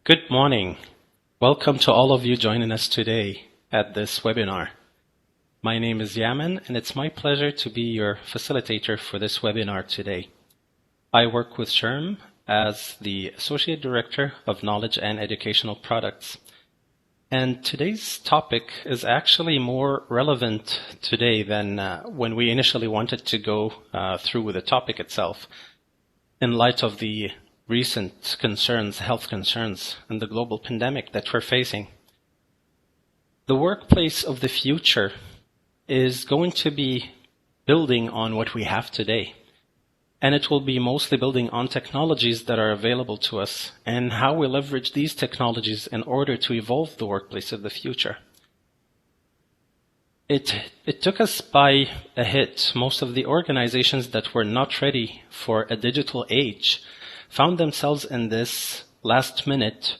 Good morning. Welcome to all of you joining us today at this webinar. My name is Yaman, and it's my pleasure to be your facilitator for this webinar today. I work with SHRM as the Associate Director of Knowledge and Educational Products. And today's topic is actually more relevant today than when we initially wanted to go through with the topic itself, in light of the recent concerns, health concerns, and the global pandemic that we're facing. The workplace of the future is going to be building on what we have today. And it will be mostly building on technologies that are available to us and how we leverage these technologies in order to evolve the workplace of the future. It took us by a hit. Most of the organizations that were not ready for a digital age found themselves in this last minute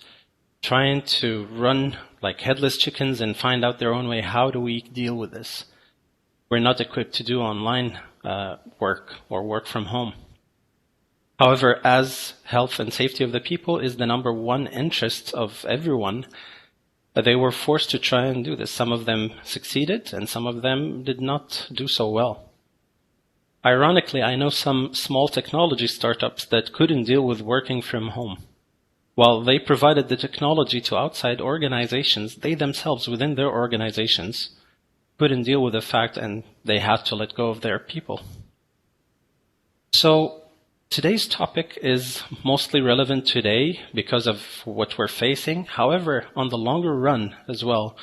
trying to run like headless chickens and find out their own way. How do we deal with this? We're not equipped to do online work or work from home. However, as health and safety of the people is the number one interest of everyone, they were forced to try and do this. Some of them succeeded and some of them did not do so well. Ironically, I know some small technology startups that couldn't deal with working from home. While they provided the technology to outside organizations, they themselves within their organizations couldn't deal with the fact and they had to let go of their people. So today's topic is mostly relevant today because of what we're facing. However, on the longer run as well,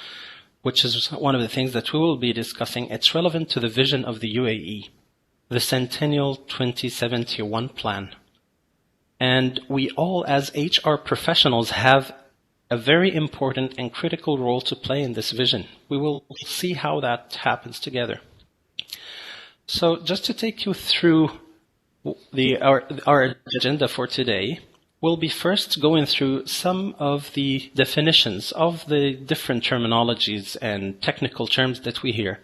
which is one of the things that we will be discussing, it's relevant to the vision of the UAE, the Centennial 2071 plan. And we all as HR professionals have a very important and critical role to play in this vision. We will see how that happens together. So just to take you through our agenda for today, we'll be first going through some of the definitions of the different terminologies and technical terms that we hear.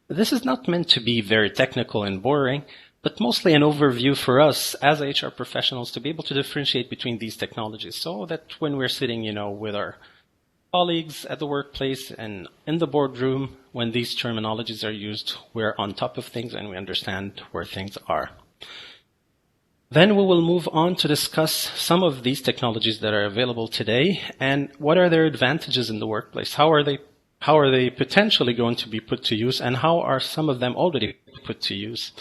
This is not meant to be very technical and boring, but mostly an overview for us as HR professionals to be able to differentiate between these technologies so that when we're sitting, with our colleagues at the workplace and in the boardroom, when these terminologies are used, we're on top of things and we understand where things are. Then we will move on to discuss some of these technologies that are available today and what are their advantages in the workplace. How are they potentially going to be put to use, and how are some of them already put to use?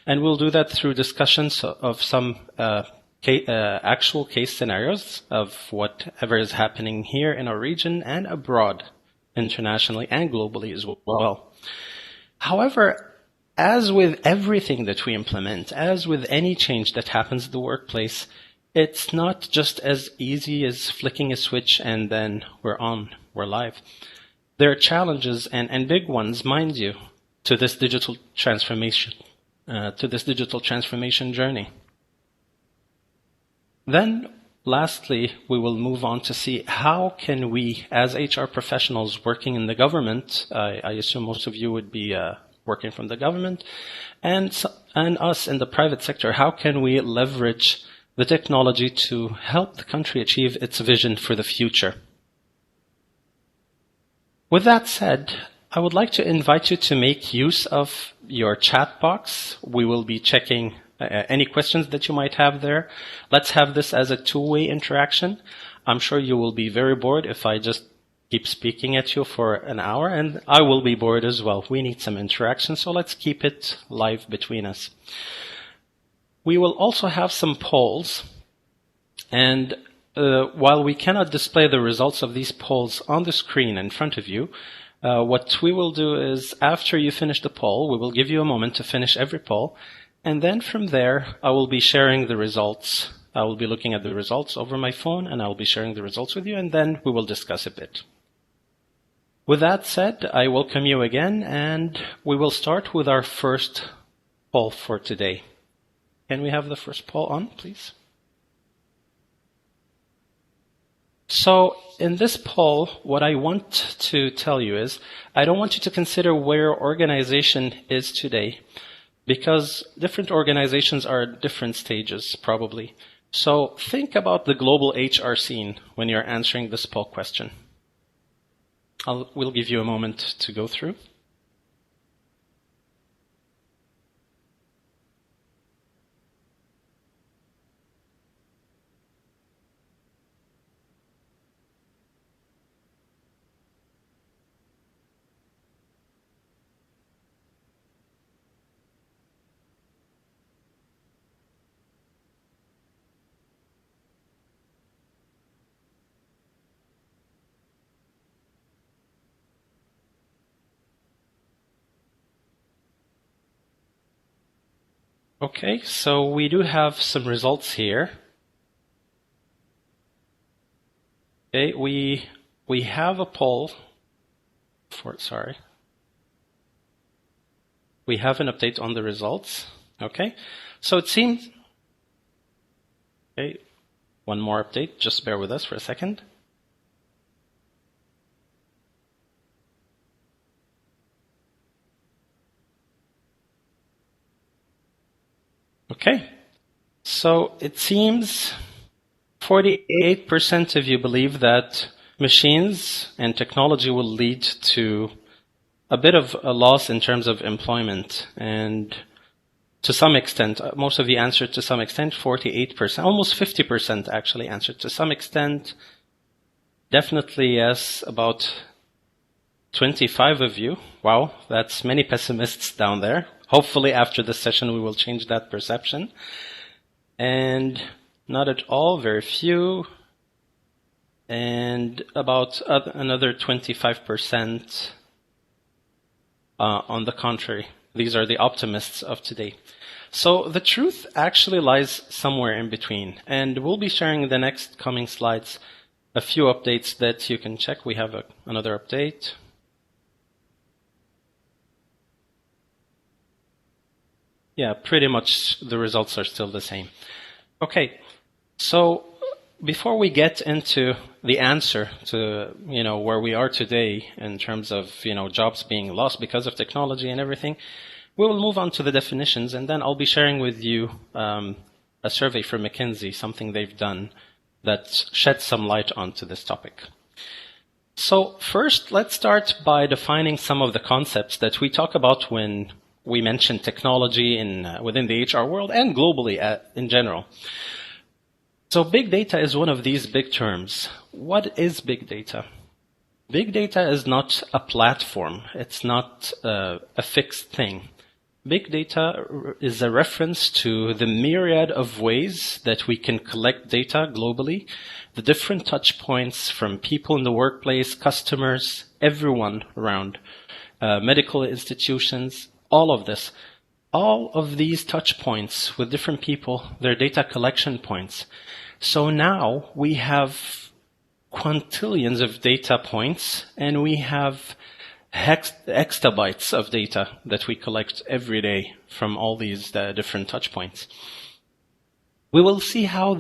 And we'll do that through discussions of some actual case scenarios of whatever is happening here in our region and abroad, internationally and globally as well. However, as with everything that we implement, as with any change that happens in the workplace, it's not just as easy as flicking a switch and then we're live. There are challenges and big ones, mind you, to this digital transformation journey. Then, lastly, we will move on to see how can we, as HR professionals working in the government, I assume most of you would be working from the government, and us in the private sector, how can we leverage the technology to help the country achieve its vision for the future? With that said, I would like to invite you to make use of your chat box. We will be checking any questions that you might have there. Let's have this as a two-way interaction. I'm sure you will be very bored if I just keep speaking at you for an hour, and I will be bored as well. We need some interaction, so let's keep it live between us. We will also have some polls, and while we cannot display the results of these polls on the screen in front of you, what we will do is after you finish the poll, we will give you a moment to finish every poll. And then from there, I will be sharing the results. I will be looking at the results over my phone and I will be sharing the results with you, and then we will discuss a bit. With that said, I welcome you again, and we will start with our first poll for today. Can we have the first poll on, please? So in this poll, what I want to tell you is, I don't want you to consider where your organization is today, because different organizations are at different stages, probably. So think about the global HR scene when you're answering this poll question. We'll give you a moment to go through. Okay, so we do have some results here. Okay, we have a poll we have an update on the results. Okay, so it seems, okay, one more update, just bear with us for a second. Okay, so it seems 48% of you believe that machines and technology will lead to a bit of a loss in terms of employment. And to some extent, most of you answered to some extent, 48%, almost 50% actually answered to some extent. Definitely yes, about 25 of you. Wow, that's many pessimists down there. Hopefully after this session we will change that perception. And not at all, very few. And about another 25% on the contrary. These are the optimists of today. So the truth actually lies somewhere in between. And we'll be sharing in the next coming slides a few updates that you can check. We have another update. Yeah, pretty much the results are still the same. Okay, so before we get into the answer to, where we are today in terms of, jobs being lost because of technology and everything, we will move on to the definitions, and then I'll be sharing with you a survey from McKinsey, something they've done that sheds some light onto this topic. So first, let's start by defining some of the concepts that we talk about when we mention technology within the HR world and globally in general. So big data is one of these big terms. What is big data? Big data is not a platform. It's not a fixed thing. Big data is a reference to the myriad of ways that we can collect data globally, the different touch points from people in the workplace, customers, everyone around, medical institutions, all of this. All of these touch points with different people, they're data collection points. So now we have quintillions of data points, and we have exabytes of data that we collect every day from all these different touch points. We will see how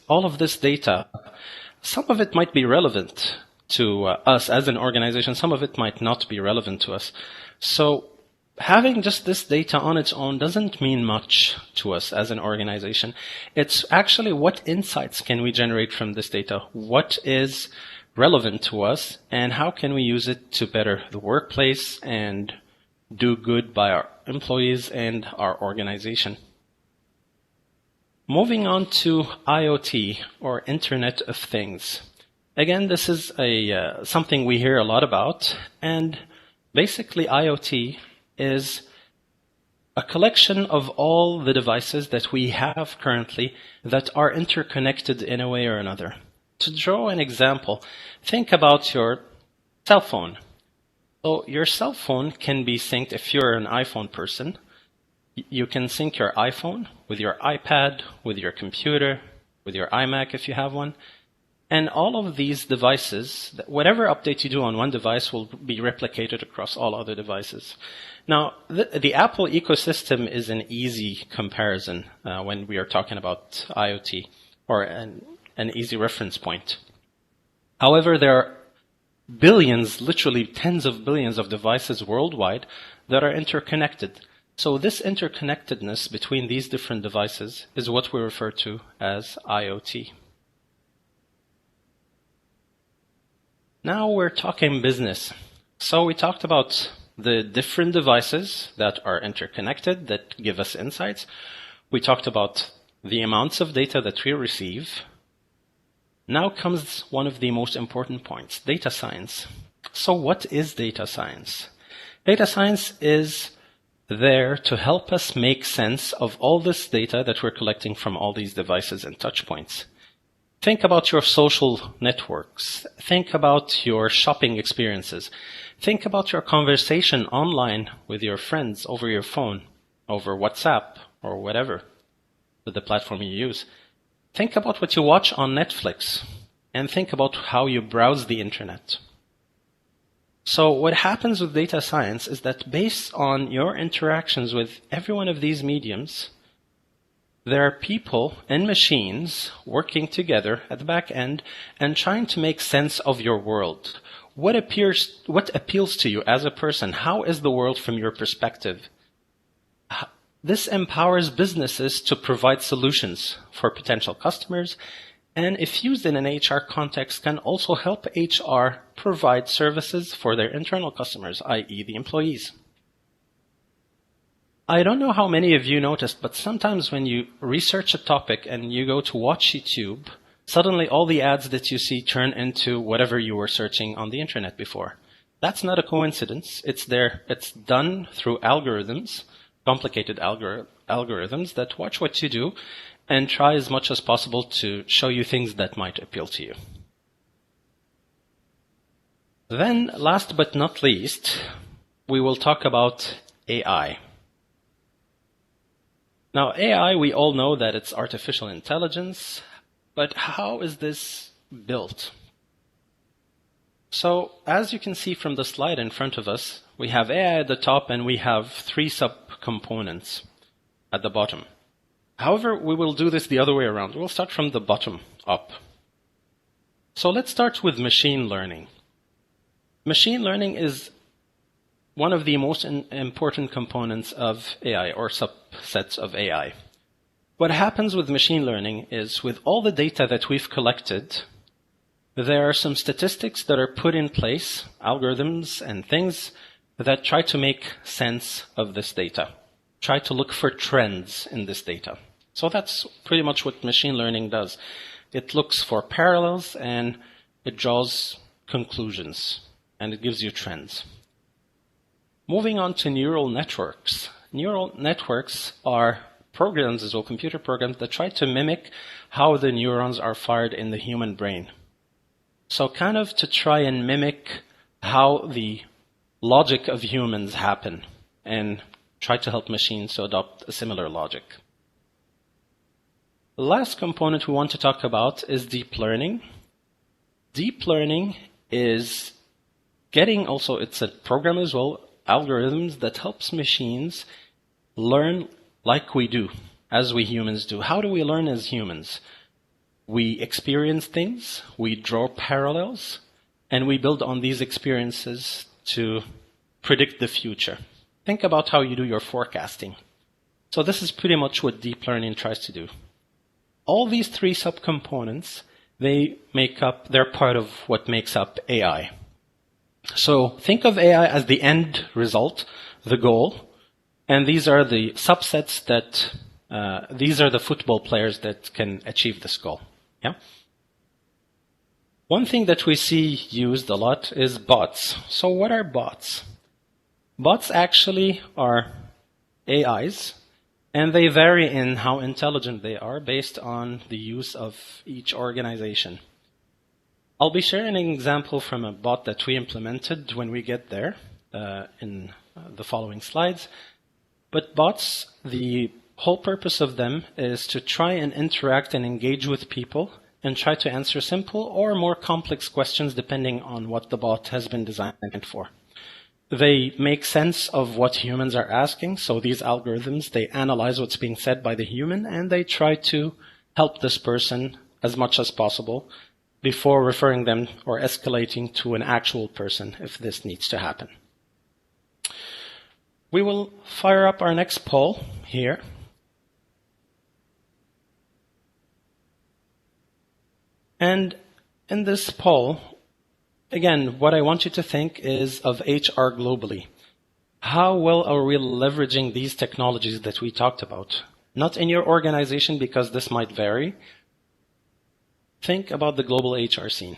all of this data, some of it might be relevant to us as an organization, some of it might not be relevant to us. So having just this data on its own doesn't mean much to us as an organization. It's actually what insights can we generate from this data? What is relevant to us, and how can we use it to better the workplace and do good by our employees and our organization? Moving on to IoT, or Internet of Things. Again, this is something we hear a lot about, and basically IoT is a collection of all the devices that we have currently that are interconnected in a way or another. To draw an example, think about your cell phone. So your cell phone can be synced. If you're an iPhone person, you can sync your iPhone with your iPad, with your computer, with your iMac if you have one. And all of these devices, whatever update you do on one device will be replicated across all other devices. Now, the Apple ecosystem is an easy comparison when we are talking about IoT, or an easy reference point. However, there are billions, literally tens of billions of devices worldwide that are interconnected. So this interconnectedness between these different devices is what we refer to as IoT. Now we're talking business. So we talked about the different devices that are interconnected, that give us insights. We talked about the amounts of data that we receive. Now comes one of the most important points, data science. So what is data science? Data science is there to help us make sense of all this data that we're collecting from all these devices and touch points. Think about your social networks. Think about your shopping experiences. Think about your conversation online with your friends over your phone, over WhatsApp or whatever, the platform you use. Think about what you watch on Netflix, and think about how you browse the internet. So what happens with data science is that based on your interactions with every one of these mediums, there are people and machines working together at the back end and trying to make sense of your world. What appeals to you as a person? How is the world from your perspective? This empowers businesses to provide solutions for potential customers, and if used in an HR context, can also help HR provide services for their internal customers, i.e. the employees. I don't know how many of you noticed, but sometimes when you research a topic and you go to watch YouTube, suddenly all the ads that you see turn into whatever you were searching on the internet before. That's not a coincidence. It's there. It's done through algorithms, complicated algorithms that watch what you do and try as much as possible to show you things that might appeal to you. Then, last but not least, we will talk about AI. Now, AI, we all know that it's artificial intelligence, but how is this built? So, as you can see from the slide in front of us, we have AI at the top and we have 3 subcomponents at the bottom. However, we will do this the other way around. We'll start from the bottom up. So let's start with machine learning. Machine learning is one of the most important components of AI, or subsets of AI. What happens with machine learning is, with all the data that we've collected, there are some statistics that are put in place, algorithms and things that try to make sense of this data, try to look for trends in this data. So that's pretty much what machine learning does. It looks for parallels and it draws conclusions and it gives you trends. Moving on to neural networks. Neural networks are programs as well, computer programs that try to mimic how the neurons are fired in the human brain. So kind of to try and mimic how the logic of humans happen and try to help machines to adopt a similar logic. The last component we want to talk about is deep learning. Deep learning is it's a program as well, algorithms that helps machines learn like we do, as we humans do. How do we learn as humans? We experience things, we draw parallels, and we build on these experiences to predict the future. Think about how you do your forecasting. So this is pretty much what deep learning tries to do. All these 3 subcomponents, they're part of what makes up AI. So think of AI as the end result, the goal, and these are the subsets these are the football players that can achieve this goal. Yeah. One thing that we see used a lot is bots. So what are bots? Bots actually are AIs, and they vary in how intelligent they are based on the use of each organization. I'll be sharing an example from a bot that we implemented when we get there in the following slides. But bots, the whole purpose of them is to try and interact and engage with people and try to answer simple or more complex questions depending on what the bot has been designed for. They make sense of what humans are asking. So these algorithms, they analyze what's being said by the human and they try to help this person as much as possible before referring them or escalating to an actual person if this needs to happen. We will fire up our next poll here. And in this poll, again, what I want you to think is of HR globally. How well are we leveraging these technologies that we talked about? Not in your organization, because this might vary. Think about the global HR scene.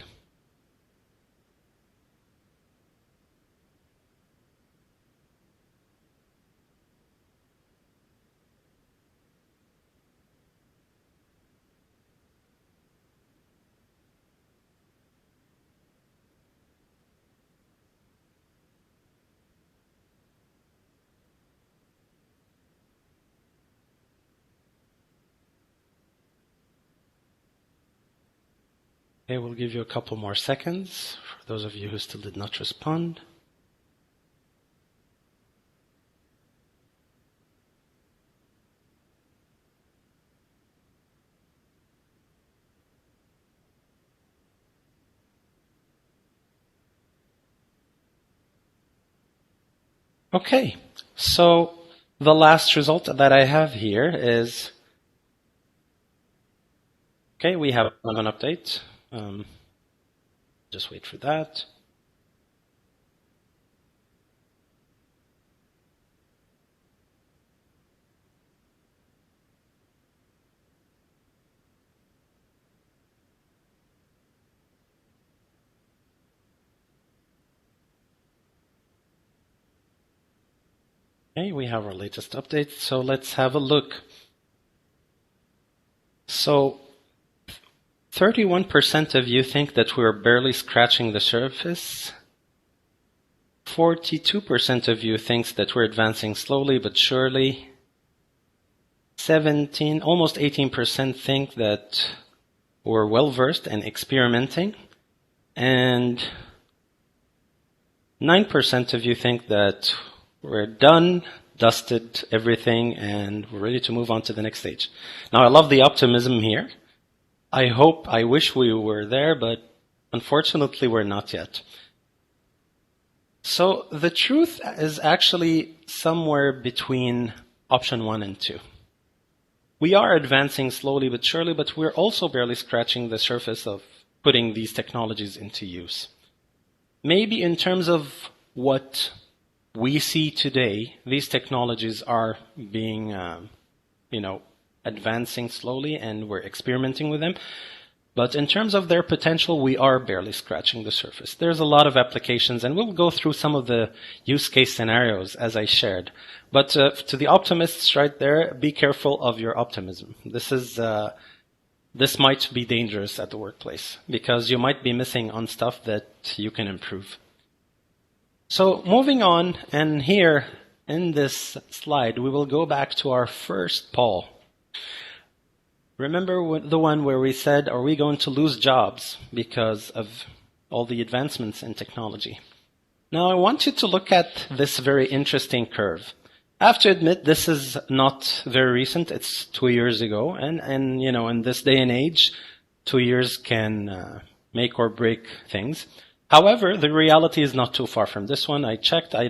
Okay, we'll give you a couple more seconds for those of you who still did not respond. Okay, so the last result that I have here is, okay, we have an update. Just wait for that. Okay, we have our latest update, so let's have a look. So 31% of you think that we're barely scratching the surface. 42% of you thinks that we're advancing slowly but surely. almost 18% think that we're well versed and experimenting. And 9% of you think that we're done, dusted everything, and we're ready to move on to the next stage. Now, I love the optimism here. I wish we were there, but unfortunately we're not yet. So the truth is actually somewhere between option 1 and 2. We are advancing slowly but surely, but we're also barely scratching the surface of putting these technologies into use. Maybe in terms of what we see today, these technologies are being, advancing slowly, and we're experimenting with them. But in terms of their potential, we are barely scratching the surface. There's a lot of applications, and we'll go through some of the use case scenarios as I shared. But to the optimists right there, be careful of your optimism. This might be dangerous at the workplace, because you might be missing on stuff that you can improve. So moving on, and here in this slide, we will go back to our first poll. Remember the one where we said, are we going to lose jobs because of all the advancements in technology? Now, I want you to look at this very interesting curve. I have to admit, this is not very recent. It's 2 years ago. And in this day and age, 2 years can make or break things. However, the reality is not too far from this one. I checked. I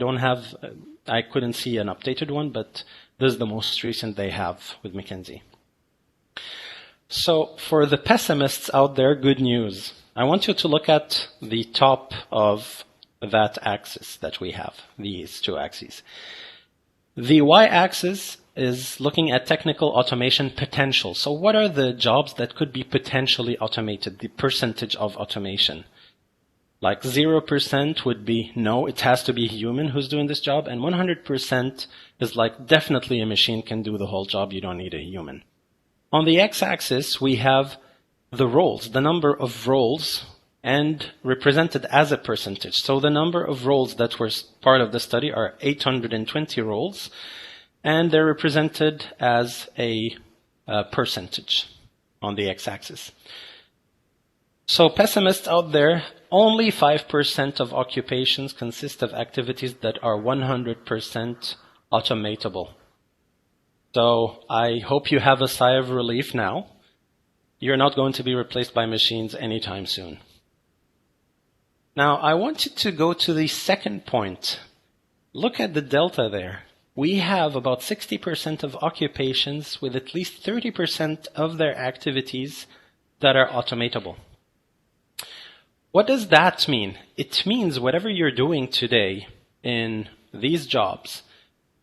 couldn't see an updated one, but this is the most recent they have with McKinsey. So for the pessimists out there, good news. I want you to look at the top of that axis that we have, these two axes. The y-axis is looking at technical automation potential. So what are the jobs that could be potentially automated, the percentage of automation? Like 0% would be no, it has to be a human who's doing this job, and 100% is like definitely a machine can do the whole job, you don't need a human. On the x-axis, we have the roles, the number of roles, and represented as a percentage. So the number of roles that were part of the study are 820 roles, and they're represented as a percentage on the x-axis. So pessimists out there, only 5% of occupations consist of activities that are 100% automatable. So I hope you have a sigh of relief now. You're not going to be replaced by machines anytime soon. Now, I want you to go to the second point. Look at the delta there. we have about 60% of occupations with at least 30% of their activities that are automatable. What does that mean? It means whatever you're doing today in these jobs,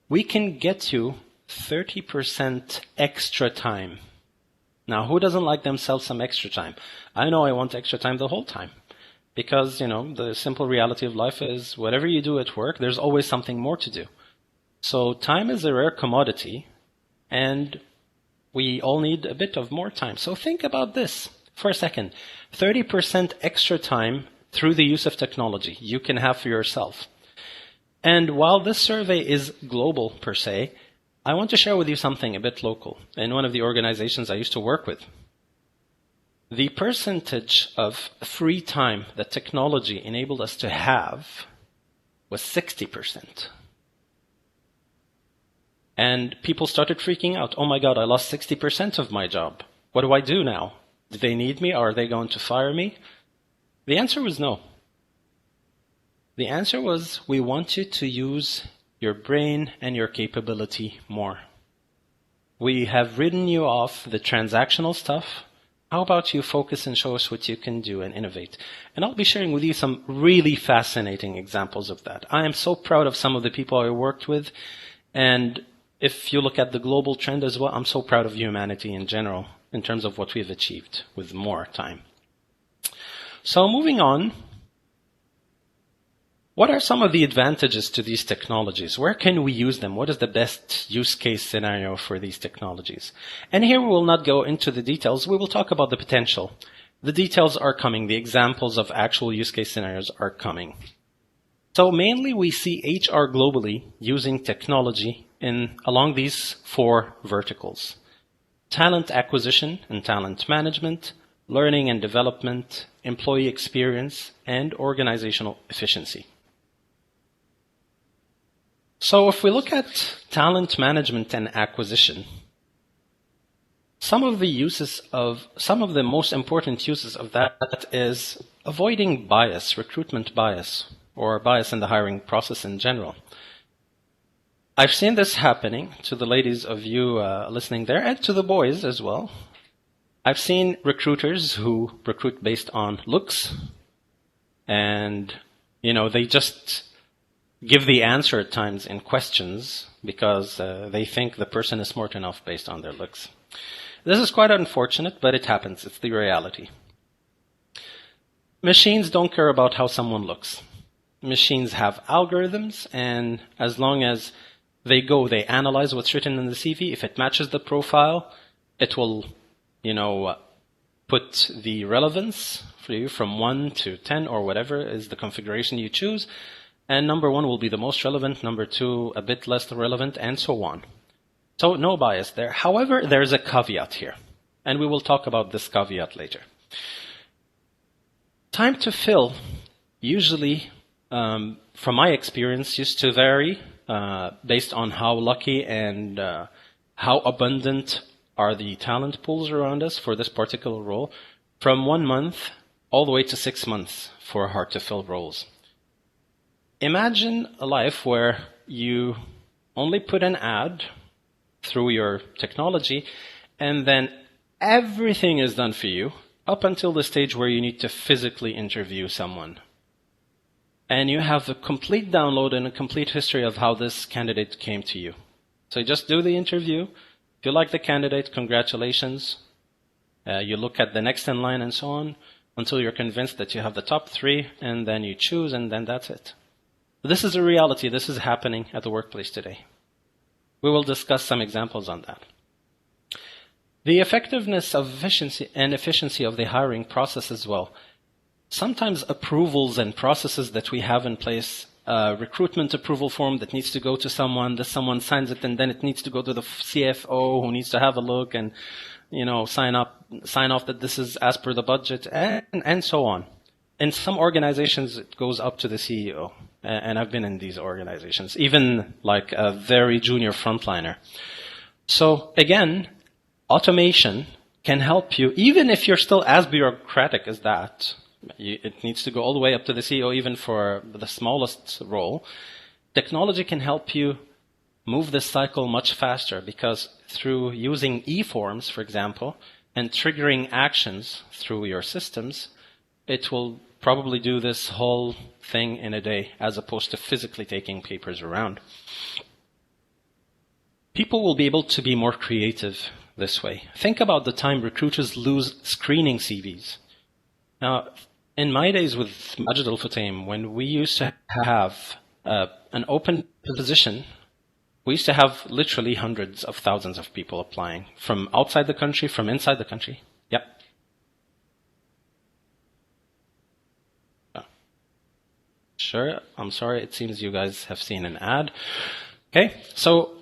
we can get you 30% extra time. Now, who doesn't like themselves some extra time? I know I want extra time the whole time. Because, the simple reality of life is whatever you do at work, there's always something more to do. So time is a rare commodity, and we all need a bit of more time. So think about this for a second. 30% extra time through the use of technology you can have for yourself. And while this survey is global per se, I want to share with you something a bit local in one of the organizations I used to work with. The percentage of free time that technology enabled us to have was 60%. And people started freaking out. Oh my God, I lost 60% of my job. What do I do now? Do they need me? Are they going to fire me? The answer was no. The answer was, we want you to use your brain and your capability more. We have ridden you off the transactional stuff. How about you focus and show us what you can do and innovate? And I'll be sharing with you some really fascinating examples of that. I am so proud of some of the people I worked with. And if you look at the global trend as well, I'm so proud of humanity in general in terms of what we've achieved with more time. So moving on, what are some of the advantages to these technologies? Where can we use them? What is the best use case scenario for these technologies? And here we will not go into the details. We will talk about the potential. The details are coming. The examples of actual use case scenarios are coming. So mainly we see HR globally using technology along these four verticals: talent acquisition and talent management, learning and development, employee experience, and organizational efficiency. So if we look at talent management and acquisition, some of the most important uses of that is avoiding bias, recruitment bias, or bias in the hiring process in general. I've seen this happening to the ladies of you listening there, and to the boys as well. I've seen recruiters who recruit based on looks, and they just give the answer at times in questions because they think the person is smart enough based on their looks. This is quite unfortunate, but it happens. It's the reality. Machines don't care about how someone looks. Machines have algorithms, and as long as they analyze what's written in the CV. If it matches the profile, it will, put the relevance for you from 1 to 10 or whatever is the configuration you choose. And number 1 will be the most relevant, number 2 a bit less relevant, and so on. So no bias there. However, there's a caveat here, and we will talk about this caveat later. Time to fill, usually, from my experience, used to vary based on how lucky and how abundant are the talent pools around us for this particular role, from 1 month all the way to 6 months for hard-to-fill roles. Imagine a life where you only put an ad through your technology, and then everything is done for you up until the stage where you need to physically interview someone. And you have a complete download and a complete history of how this candidate came to you. So you just do the interview. If you like the candidate, congratulations. You look at the next in line and so on until you're convinced that you have the top 3, and then you choose, and then that's it. This is a reality. This is happening at the workplace today. We will discuss some examples on that. The effectiveness of efficiency of the hiring process as well. Sometimes approvals and processes that we have in place, recruitment approval form that needs to go to someone, that someone signs it, and then it needs to go to the CFO who needs to have a look and, sign off that this is as per the budget, and so on. In some organizations, it goes up to the CEO. And I've been in these organizations, even like a very junior frontliner. So again, automation can help you, even if you're still as bureaucratic as that. It needs to go all the way up to the CEO, even for the smallest role. Technology can help you move this cycle much faster, because through using e-forms, for example, and triggering actions through your systems, it will probably do this whole thing in a day, as opposed to physically taking papers around. People will be able to be more creative this way. Think about the time recruiters lose screening CVs. Now, in my days with Majid Al Futtaim, when we used to have an open position, we used to have literally hundreds of thousands of people applying from outside the country, from inside the country. Yep. Sure, I'm sorry, it seems you guys have seen an ad. Okay, so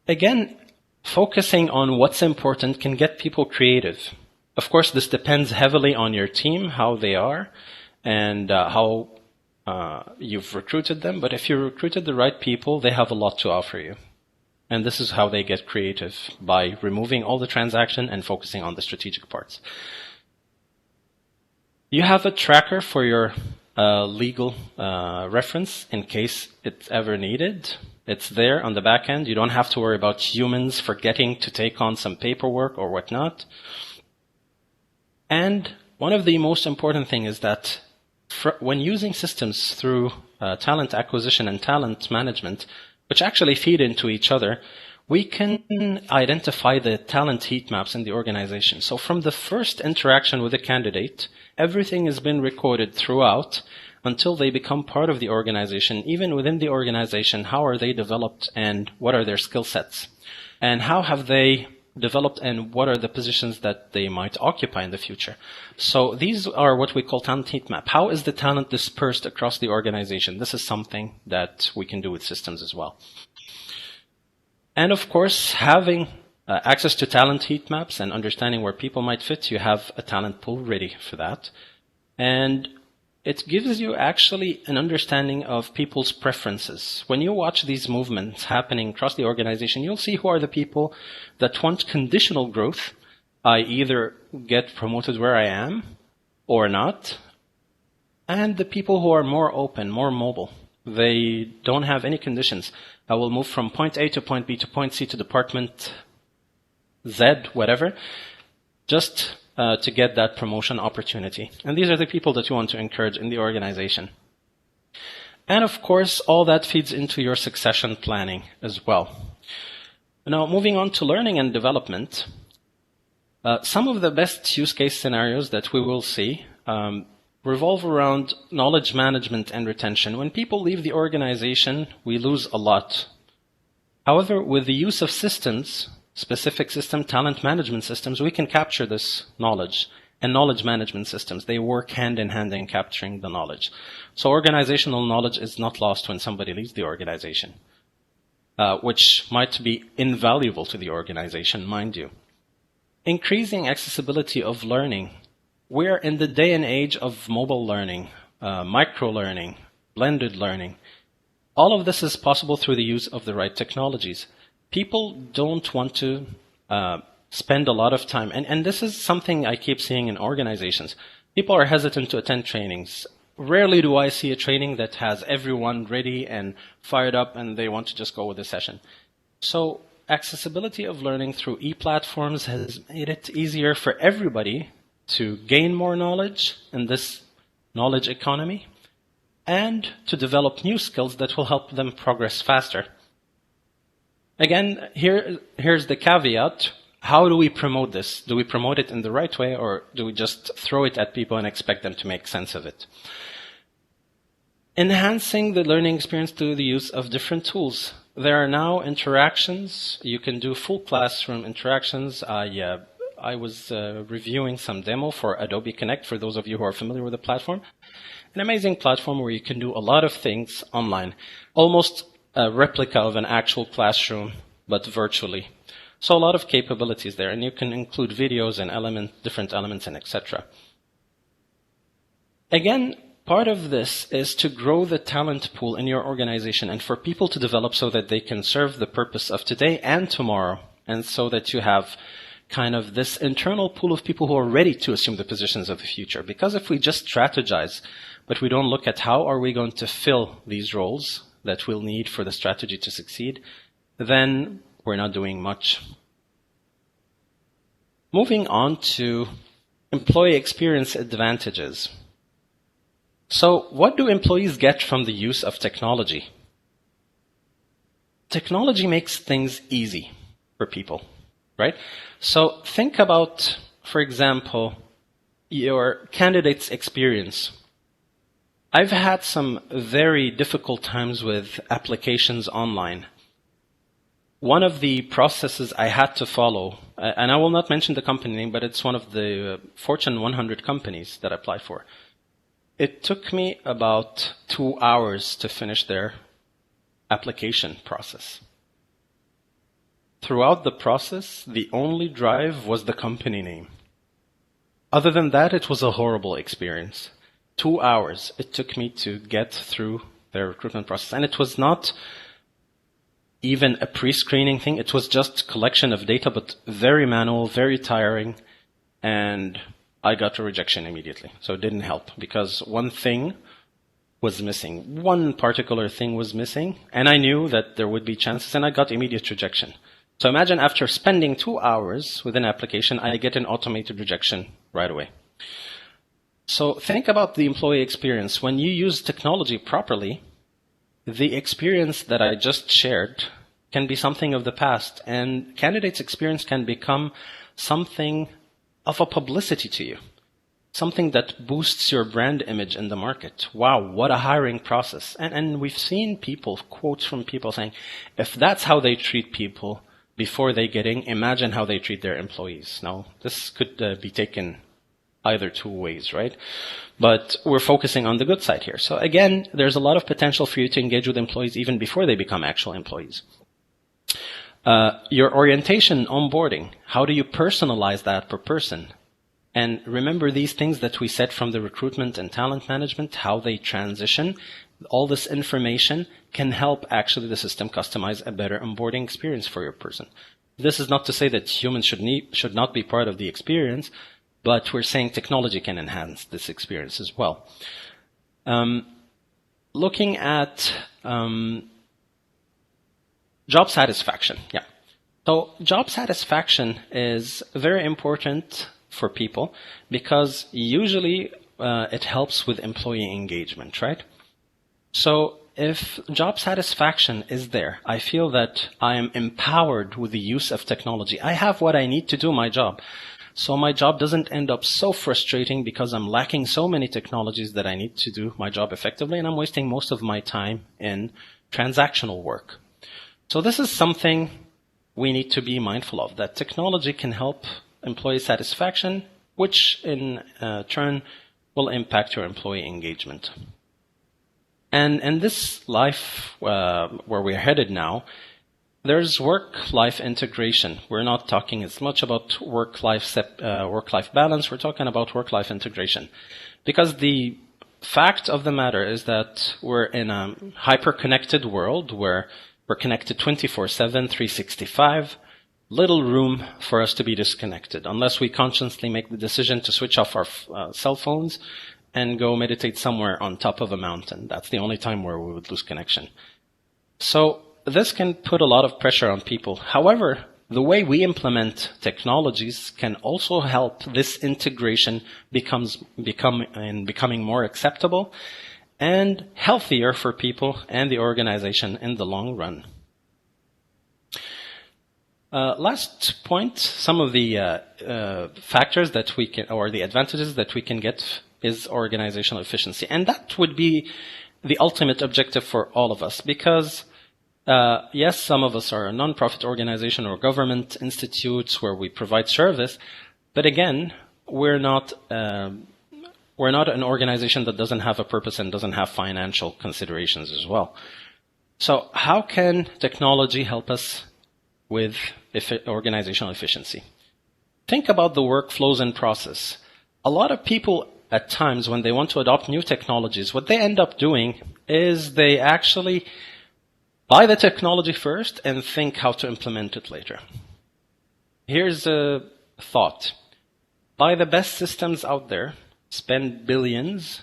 again, focusing on what's important can get people creative. Of course, this depends heavily on your team, how they are, and how you've recruited them. But if you recruited the right people, they have a lot to offer you. And this is how they get creative, by removing all the transaction and focusing on the strategic parts. You have a tracker for your legal reference in case it's ever needed. It's there on the back end. You don't have to worry about humans forgetting to take on some paperwork or whatnot. And one of the most important things is that when using systems through talent acquisition and talent management, which actually feed into each other, we can identify the talent heat maps in the organization. So from the first interaction with a candidate, everything has been recorded throughout until they become part of the organization. Even within the organization, how are they developed and what are their skill sets? And how have they developed and what are the positions that they might occupy in the future? So these are what we call talent heat map. How is the talent dispersed across the organization? This is something that we can do with systems as well. And of course, having access to talent heat maps and understanding where people might fit, you have a talent pool ready for that. And it gives you actually an understanding of people's preferences. When you watch these movements happening across the organization, you'll see who are the people that want conditional growth. I either get promoted where I am or not. And the people who are more open, more mobile. They don't have any conditions. I will move from point A to point B to point C to department Z, whatever, just to get that promotion opportunity. And these are the people that you want to encourage in the organization. And of course, all that feeds into your succession planning as well. Now, moving on to learning and development, some of the best use case scenarios that we will see revolve around knowledge management and retention. When people leave the organization, we lose a lot. However, with the use of systems, specific system, talent management systems, we can capture this knowledge. And knowledge management systems, they work hand in hand in capturing the knowledge. So organizational knowledge is not lost when somebody leaves the organization, which might be invaluable to the organization, mind you. Increasing accessibility of learning. We're in the day and age of mobile learning, micro-learning, blended learning. All of this is possible through the use of the right technologies. People don't want to spend a lot of time, and this is something I keep seeing in organizations. People are hesitant to attend trainings. Rarely do I see a training that has everyone ready and fired up and they want to just go with the session. So accessibility of learning through e-platforms has made it easier for everybody to gain more knowledge in this knowledge economy and to develop new skills that will help them progress faster. Again, here's the caveat. How do we promote this? Do we promote it in the right way, or do we just throw it at people and expect them to make sense of it? Enhancing the learning experience through the use of different tools. There are now interactions. You can do full classroom interactions. I was reviewing some demo for Adobe Connect, for those of you who are familiar with the platform. An amazing platform where you can do a lot of things online. Almost a replica of an actual classroom, but virtually. So a lot of capabilities there, and you can include videos and different elements and etc. Again, part of this is to grow the talent pool in your organization and for people to develop so that they can serve the purpose of today and tomorrow, and so that you have kind of this internal pool of people who are ready to assume the positions of the future. Because if we just strategize, but we don't look at how are we going to fill these roles that we'll need for the strategy to succeed, then we're not doing much. Moving on to employee experience advantages. So what do employees get from the use of technology? Technology makes things easy for people, right? So think about, for example, your candidate's experience. I've had some very difficult times with applications online. One of the processes I had to follow, and I will not mention the company name, but it's one of the Fortune 100 companies that I applied for. It took me about 2 hours to finish their application process. Throughout the process, the only drive was the company name. Other than that, it was a horrible experience. 2 hours it took me to get through their recruitment process. And it was not even a pre-screening thing. It was just collection of data, but very manual, very tiring. And I got a rejection immediately. So it didn't help because one thing was missing. One particular thing was missing. And I knew that there would be chances, and I got immediate rejection. So imagine after spending 2 hours with an application, I get an automated rejection right away. So think about the employee experience. When you use technology properly, the experience that I just shared can be something of the past, and candidates' experience can become something of a publicity to you, something that boosts your brand image in the market. Wow, what a hiring process. And we've seen quotes from people saying, if that's how they treat people before they get in, imagine how they treat their employees. Now, this could be taken either two ways, right? But we're focusing on the good side here. So again, there's a lot of potential for you to engage with employees even before they become actual employees. Your orientation, onboarding, how do you personalize that per person? And remember these things that we said from the recruitment and talent management, how they transition. All this information can help actually the system customize a better onboarding experience for your person. This is not to say that humans should not be part of the experience, but we're saying technology can enhance this experience as well. Looking at job satisfaction. Yeah. So job satisfaction is very important for people because usually it helps with employee engagement, right? So if job satisfaction is there, I feel that I am empowered with the use of technology. I have what I need to do my job. So my job doesn't end up so frustrating because I'm lacking so many technologies that I need to do my job effectively, and I'm wasting most of my time in transactional work. So this is something we need to be mindful of, that technology can help employee satisfaction, which in turn will impact your employee engagement. And in this life where we're headed now, there's work-life integration. We're not talking as much about work-life balance. We're talking about work-life integration. Because the fact of the matter is that we're in a hyper-connected world where we're connected 24/7, 365. Little room for us to be disconnected unless we consciously make the decision to switch off our cell phones and go meditate somewhere on top of a mountain. That's the only time where we would lose connection. So this can put a lot of pressure on people. However, the way we implement technologies can also help this integration becoming more acceptable and healthier for people and the organization in the long run. Last point, some of the factors that we can, or the advantages that we can get is organizational efficiency. And that would be the ultimate objective for all of us because yes, some of us are a non-profit organization or government institutes where we provide service, but again, we're not an organization that doesn't have a purpose and doesn't have financial considerations as well. So how can technology help us with organizational efficiency? Think about the workflows and process. A lot of people at times when they want to adopt new technologies, what they end up doing is they actually buy the technology first and think how to implement it later. Here's a thought. Buy the best systems out there, spend billions,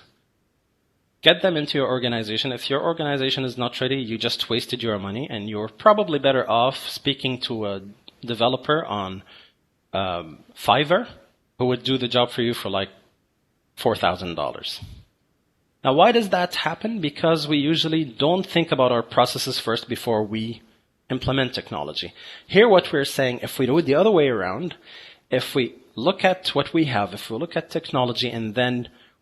get them into your organization. If your organization is not ready, you just wasted your money, and you're probably better off speaking to a developer on Fiverr who would do the job for you for like $4,000. Now, why does that happen? Because we usually don't think about our processes first before we implement technology. Here, what we're saying, if we do it the other way around, if we look at what we have, if we look at technology, and then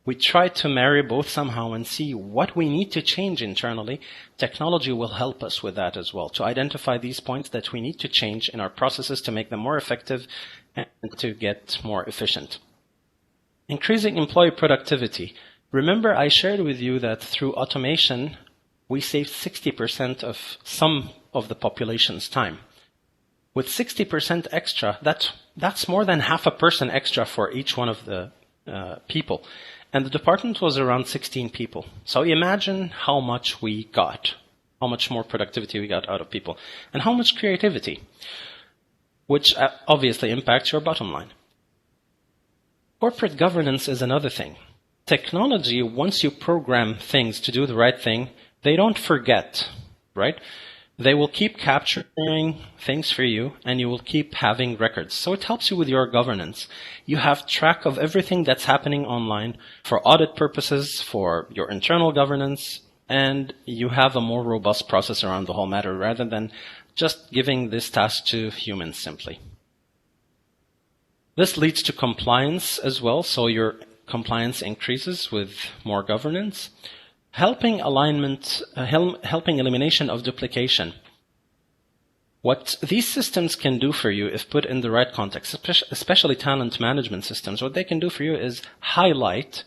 we try to marry both somehow and see what we need to change internally, technology will help us with that as well, to identify these points that we need to change in our processes to make them more effective and to get more efficient. Increasing employee productivity. Remember, I shared with you that through automation, we saved 60% of some of the population's time. With 60% extra, that's more than half a person extra for each one of the people. And the department was around 16 people. So imagine how much we got, how much more productivity we got out of people, and how much creativity, which obviously impacts your bottom line. Corporate governance is another thing. Technology, once you program things to do the right thing, they don't forget, right? They will keep capturing things for you, and you will keep having records. So it helps you with your governance. You have track of everything that's happening online for audit purposes, for your internal governance, and you have a more robust process around the whole matter rather than just giving this task to humans simply. This leads to compliance as well, so your compliance increases with more governance. Helping elimination of duplication. What these systems can do for you, if put in the right context, especially talent management systems, what they can do for you is highlight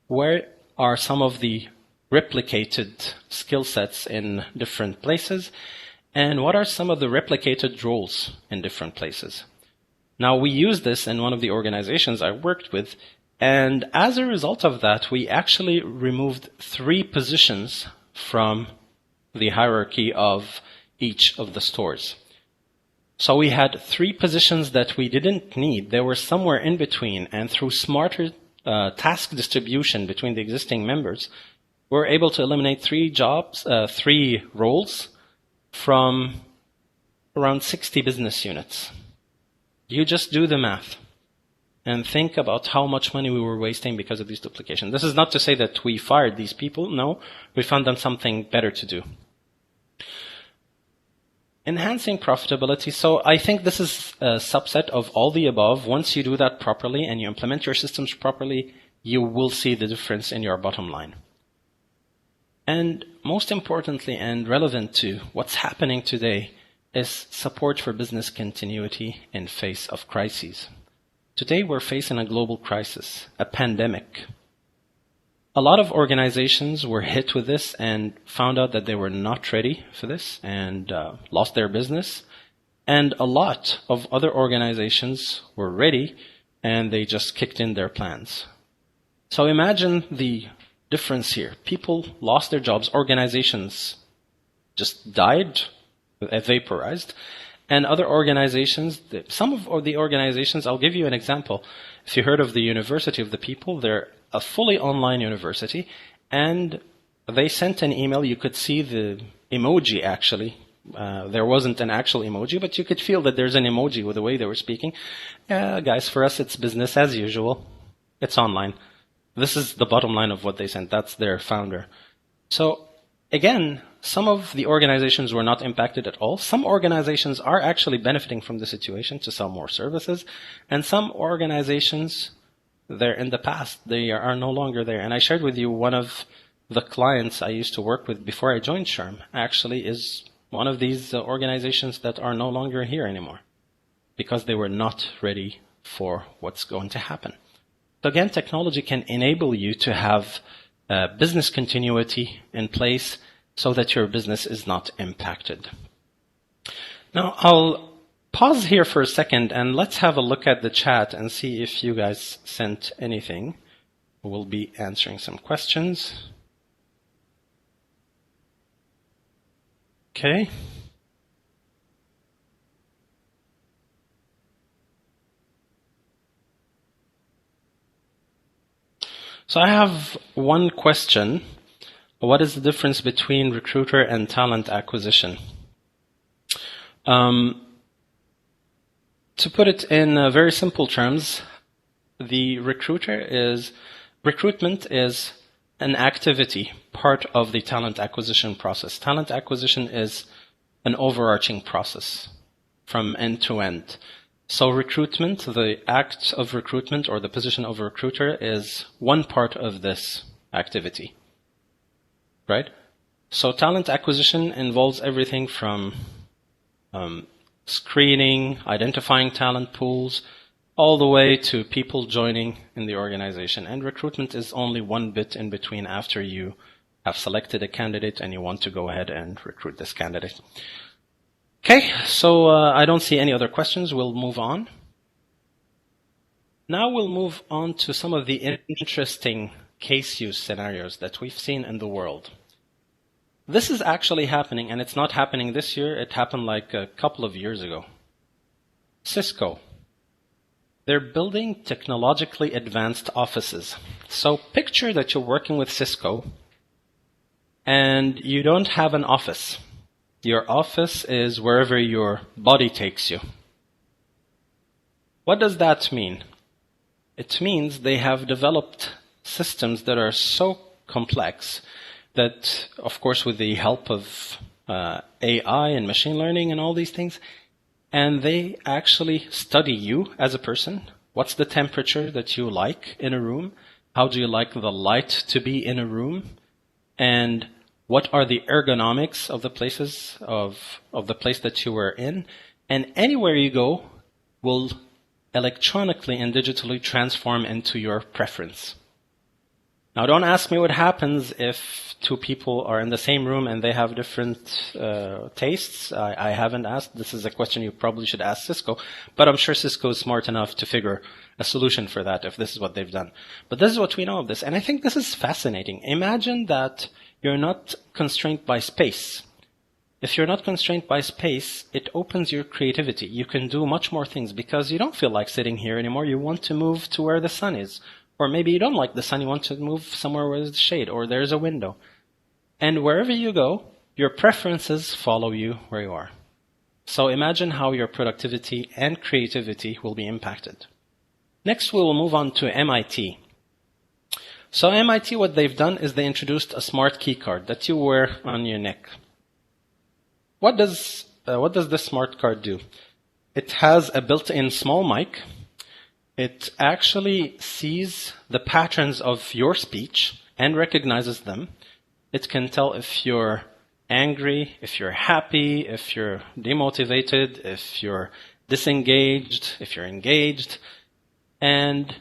where are some of the replicated skill sets in different places, and what are some of the replicated roles in different places. Now, we use this in one of the organizations I worked with, and as a result of that, we actually removed 3 positions from the hierarchy of each of the stores. So we had 3 positions that we didn't need. They were somewhere in between, and through smarter task distribution between the existing members, we were able to eliminate 3 roles from around 60 business units. You just do the math and think about how much money we were wasting because of these duplications. This is not to say that we fired these people. No, we found them something better to do. Enhancing profitability. So I think this is a subset of all the above. Once you do that properly and you implement your systems properly, you will see the difference in your bottom line. And most importantly and relevant to what's happening today is support for business continuity in face of crises. Today we're facing a global crisis, a pandemic. A lot of organizations were hit with this and found out that they were not ready for this and lost their business. And a lot of other organizations were ready and they just kicked in their plans. So imagine the difference here. People lost their jobs, organizations just died, vaporized. And other organizations, some of the organizations, I'll give you an example. If you heard of the University of the People, they're a fully online university, and they sent an email. You could see the emoji, actually. There wasn't an actual emoji, but you could feel that there's an emoji with the way they were speaking. Guys, for us, it's business as usual. It's online. This is the bottom line of what they sent. That's their founder. So, again, some of the organizations were not impacted at all. Some organizations are actually benefiting from the situation to sell more services. And some organizations, they're in the past. They are no longer there. And I shared with you one of the clients I used to work with before I joined SHRM actually is one of these organizations that are no longer here anymore because they were not ready for what's going to happen. So again, technology can enable you to have business continuity in place so that your business is not impacted. Now, I'll pause here for a second and let's have a look at the chat and see if you guys sent anything. We'll be answering some questions. Okay. So I have one question. What is the difference between recruiter and talent acquisition? To put it in very simple terms, the recruitment is an activity, part of the talent acquisition process. Talent acquisition is an overarching process from end to end. So recruitment, the act of recruitment or the position of a recruiter is one part of this activity, right? So talent acquisition involves everything from screening, identifying talent pools, all the way to people joining in the organization. And recruitment is only one bit in between after you have selected a candidate and you want to go ahead and recruit this candidate. Okay, so I don't see any other questions. We'll move on. Now we'll move on to some of the interesting case use scenarios that we've seen in the world. This is actually happening, and it's not happening this year. It happened like a couple of years ago. Cisco. They're building technologically advanced offices. So picture that you're working with Cisco, and you don't have an office. Your office is wherever your body takes you. What does that mean? It means they have developed systems that are so complex that, of course, with the help of AI and machine learning and all these things, and they actually study you as a person. What's the temperature that you like in a room? How do you like the light to be in a room? And what are the ergonomics of the places of the place that you were in? And anywhere you go will electronically and digitally transform into your preference. Now, don't ask me what happens if two people are in the same room and they have different tastes. I haven't asked. This is a question you probably should ask Cisco, but I'm sure Cisco is smart enough to figure a solution for that if this is what they've done. But this is what we know of this, and I think this is fascinating. Imagine that you're not constrained by space. If you're not constrained by space, it opens your creativity. You can do much more things because you don't feel like sitting here anymore. You want to move to where the sun is. Or maybe you don't like the sun, you want to move somewhere where there's shade or there's a window. And wherever you go, your preferences follow you where you are. So imagine how your productivity and creativity will be impacted. Next, we will move on to MIT. So MIT, what they've done is they introduced a smart key card that you wear on your neck. What does this smart card do? It has a built-in small mic. It actually sees the patterns of your speech and recognizes them. It can tell if you're angry, if you're happy, if you're demotivated, if you're disengaged, if you're engaged. And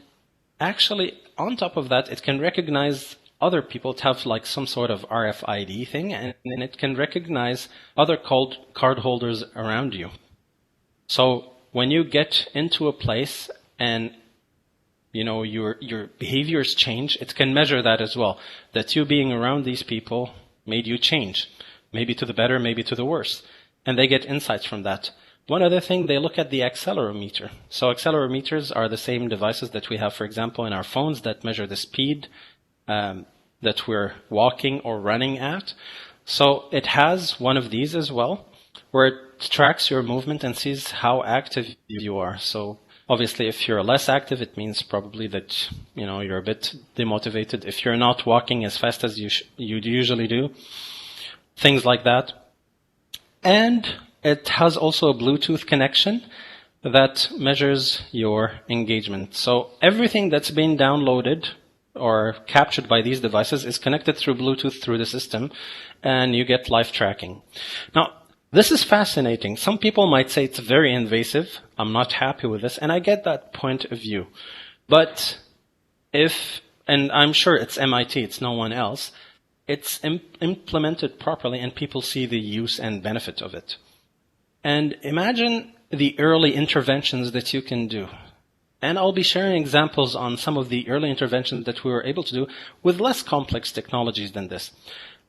actually, on top of that, it can recognize other people to have like some sort of RFID thing, and then it can recognize other card holders around you. So when you get into a place and your behaviors change, it can measure that as well. That you being around these people made you change, maybe to the better, maybe to the worse. And they get insights from that. One other thing, they look at the accelerometer. So accelerometers are the same devices that we have, for example, in our phones that measure the speed that we're walking or running at. So it has one of these as well, where it tracks your movement and sees how active you are. So obviously, if you're less active, it means probably that you're a bit demotivated. If you're not walking as fast as you usually do, things like that. And it has also a Bluetooth connection that measures your engagement. So everything that's been downloaded or captured by these devices is connected through Bluetooth through the system, and you get live tracking. Now, this is fascinating. Some people might say it's very invasive. I'm not happy with this, and I get that point of view. But and I'm sure it's MIT, it's no one else, it's implemented properly and people see the use and benefit of it. And imagine the early interventions that you can do. And I'll be sharing examples on some of the early interventions that we were able to do with less complex technologies than this.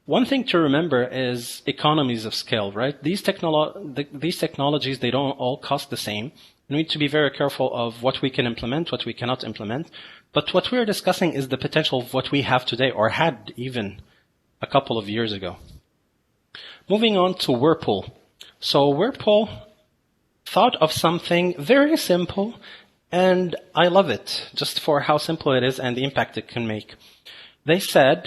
One thing to remember is economies of scale, right? These technologies, they don't all cost the same. We need to be very careful of what we can implement, what we cannot implement. But what we're discussing is the potential of what we have today or had even a couple of years ago. Moving on to Whirlpool. So Whirlpool thought of something very simple, and I love it just for how simple it is and the impact it can make. They said,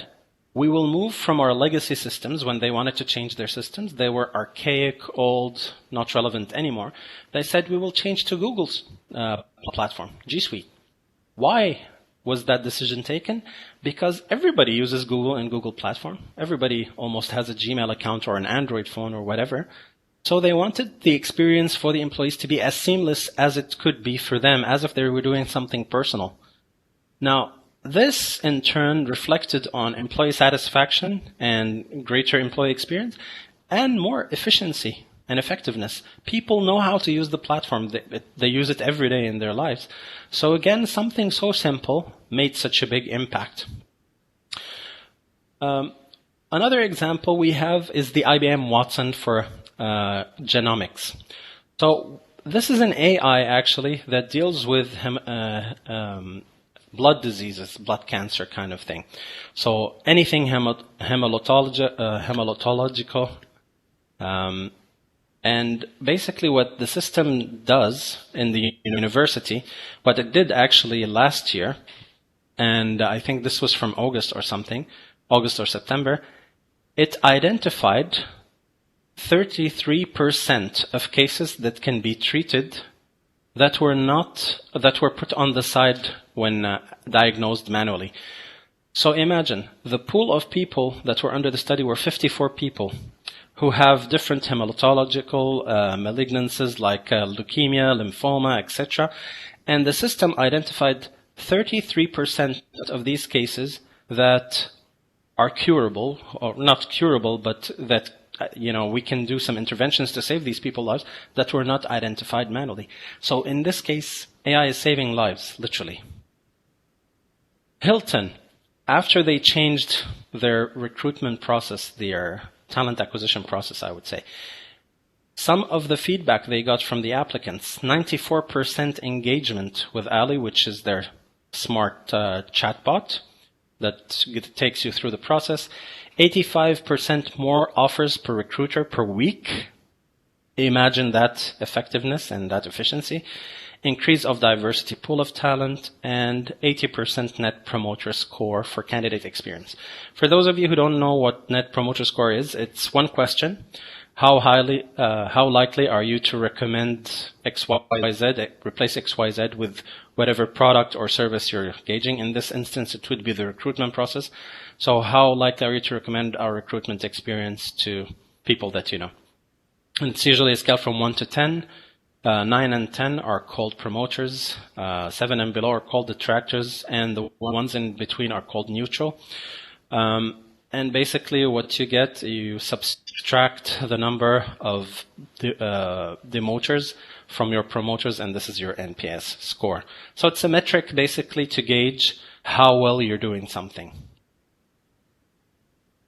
we will move from our legacy systems. When they wanted to change their systems, they were archaic, old, not relevant anymore. They said, we will change to Google's platform, G Suite. Why was that decision taken? Because everybody uses Google and Google platform. Everybody almost has a Gmail account or an Android phone or whatever. So they wanted the experience for the employees to be as seamless as it could be for them, as if they were doing something personal. Now, this in turn reflected on employee satisfaction and greater employee experience and more efficiency and effectiveness. People know how to use the platform. They use it every day in their lives. So again, something so simple made such a big impact. Another example we have is the IBM Watson for genomics. So this is an AI actually that deals with blood diseases, blood cancer kind of thing. So anything hematological. And basically what the system does in the university, what it did actually last year, and I think this was from August or September, it identified 33% of cases that can be treated that were put on the side when diagnosed manually. So imagine the pool of people that were under the study were 54 people who have different hematological malignancies like leukemia, lymphoma, etc. And the system identified 33% of these cases that are curable, or not curable, but that we can do some interventions to save these people's lives that were not identified manually. So in this case, AI is saving lives, literally. Hilton, after they changed their recruitment process, their talent acquisition process, I would say, some of the feedback they got from the applicants, 94% engagement with Ali, which is their smart chatbot that takes you through the process, 85% more offers per recruiter per week. Imagine that effectiveness and that efficiency. Increase of diversity pool of talent, and 80% net promoter score for candidate experience. For those of you who don't know what net promoter score is, it's one question. How likely are you to recommend XYZ, replace XYZ with whatever product or service you're engaging? In this instance, it would be the recruitment process. So how likely are you to recommend our recruitment experience to people that you know? And it's usually a scale from 1 to 10. 9 and 10 are called promoters. 7 and below are called detractors. And the ones in between are called neutral. And basically what you get, you subtract the number of demoters from your promoters, and this is your NPS score. So it's a metric basically to gauge how well you're doing something.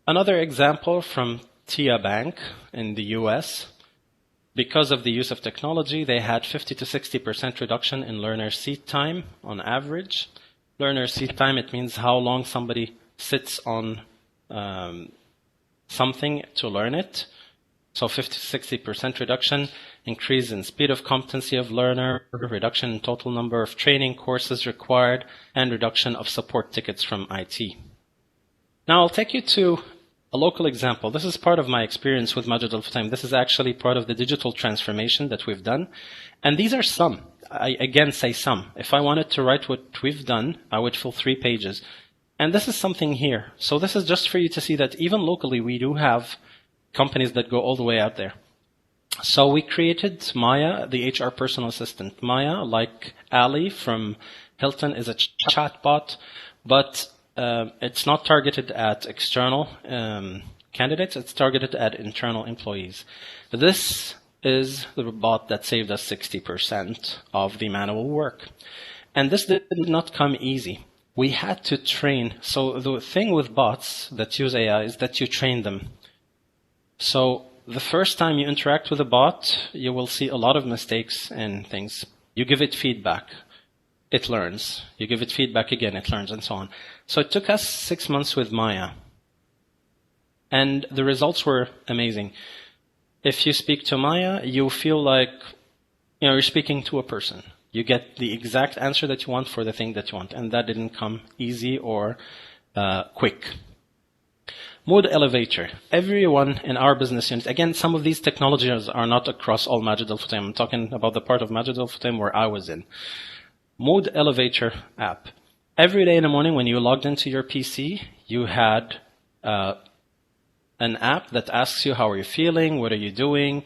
Another example from Tia Bank in the US. Because of the use of technology, they had 50 to 60% reduction in learner seat time on average. Learner seat time, it means how long somebody sits on something to learn it. So 50 to 60% reduction, increase in speed of competency of learner, reduction in total number of training courses required, and reduction of support tickets from IT. Now I'll take you to a local example. This is part of my experience with Majid Al-Futtaim. This is actually part of the digital transformation that we've done. And these are some. I again say some. If I wanted to write what we've done, I would fill 3 pages. And this is something here. So this is just for you to see that even locally, we do have companies that go all the way out there. So we created Maya, the HR personal assistant. Maya, like Ali from Hilton, is a chatbot, but it's not targeted at external candidates. It's targeted at internal employees. This is the bot that saved us 60% of the manual work. And this did not come easy. We had to train. So the thing with bots that use AI is that you train them. So the first time you interact with a bot, you will see a lot of mistakes and things. You give it feedback. It learns. You give it feedback again, it learns, and so on. So it took us 6 months with Maya. And the results were amazing. If you speak to Maya, you feel like you're speaking to a person. You get the exact answer that you want for the thing that you want, and that didn't come easy or quick. Mood elevator. Everyone in our business unit, again, some of these technologies are not across all Majid Al Futtaim. I'm talking about the part of Majid Al Futtaim where I was in. Mood elevator app. Every day in the morning when you logged into your PC, you had an app that asks you how are you feeling, what are you doing,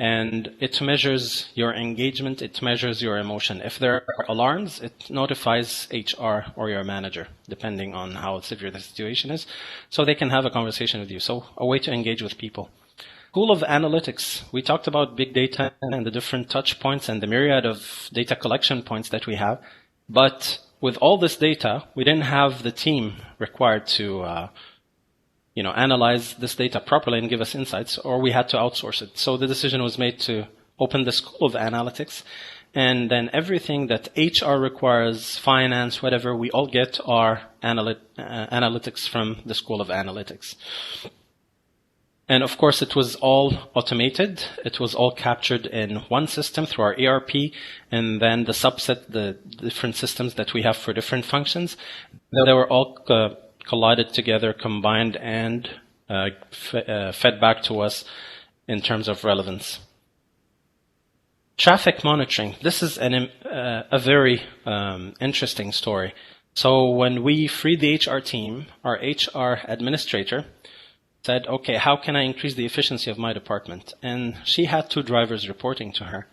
and it measures your engagement, it measures your emotion. If there are alarms, it notifies HR or your manager, depending on how severe the situation is, so they can have a conversation with you. So a way to engage with people. School of Analytics. We talked about big data and the different touch points and the myriad of data collection points that we have. But with all this data, we didn't have the team required to analyze this data properly and give us insights, or we had to outsource it. So the decision was made to open the School of Analytics, and then everything that HR requires, finance, whatever, we all get our analytics from the School of Analytics. And of course, it was all automated. It was all captured in one system through our ERP, and then the subset, the different systems that we have for different functions, they were all collided together, combined, and fed back to us in terms of relevance. Traffic monitoring. This is a very interesting story. So when we freed the HR team, our HR administrator said, okay, how can I increase the efficiency of my department? And she had 2 drivers reporting to her.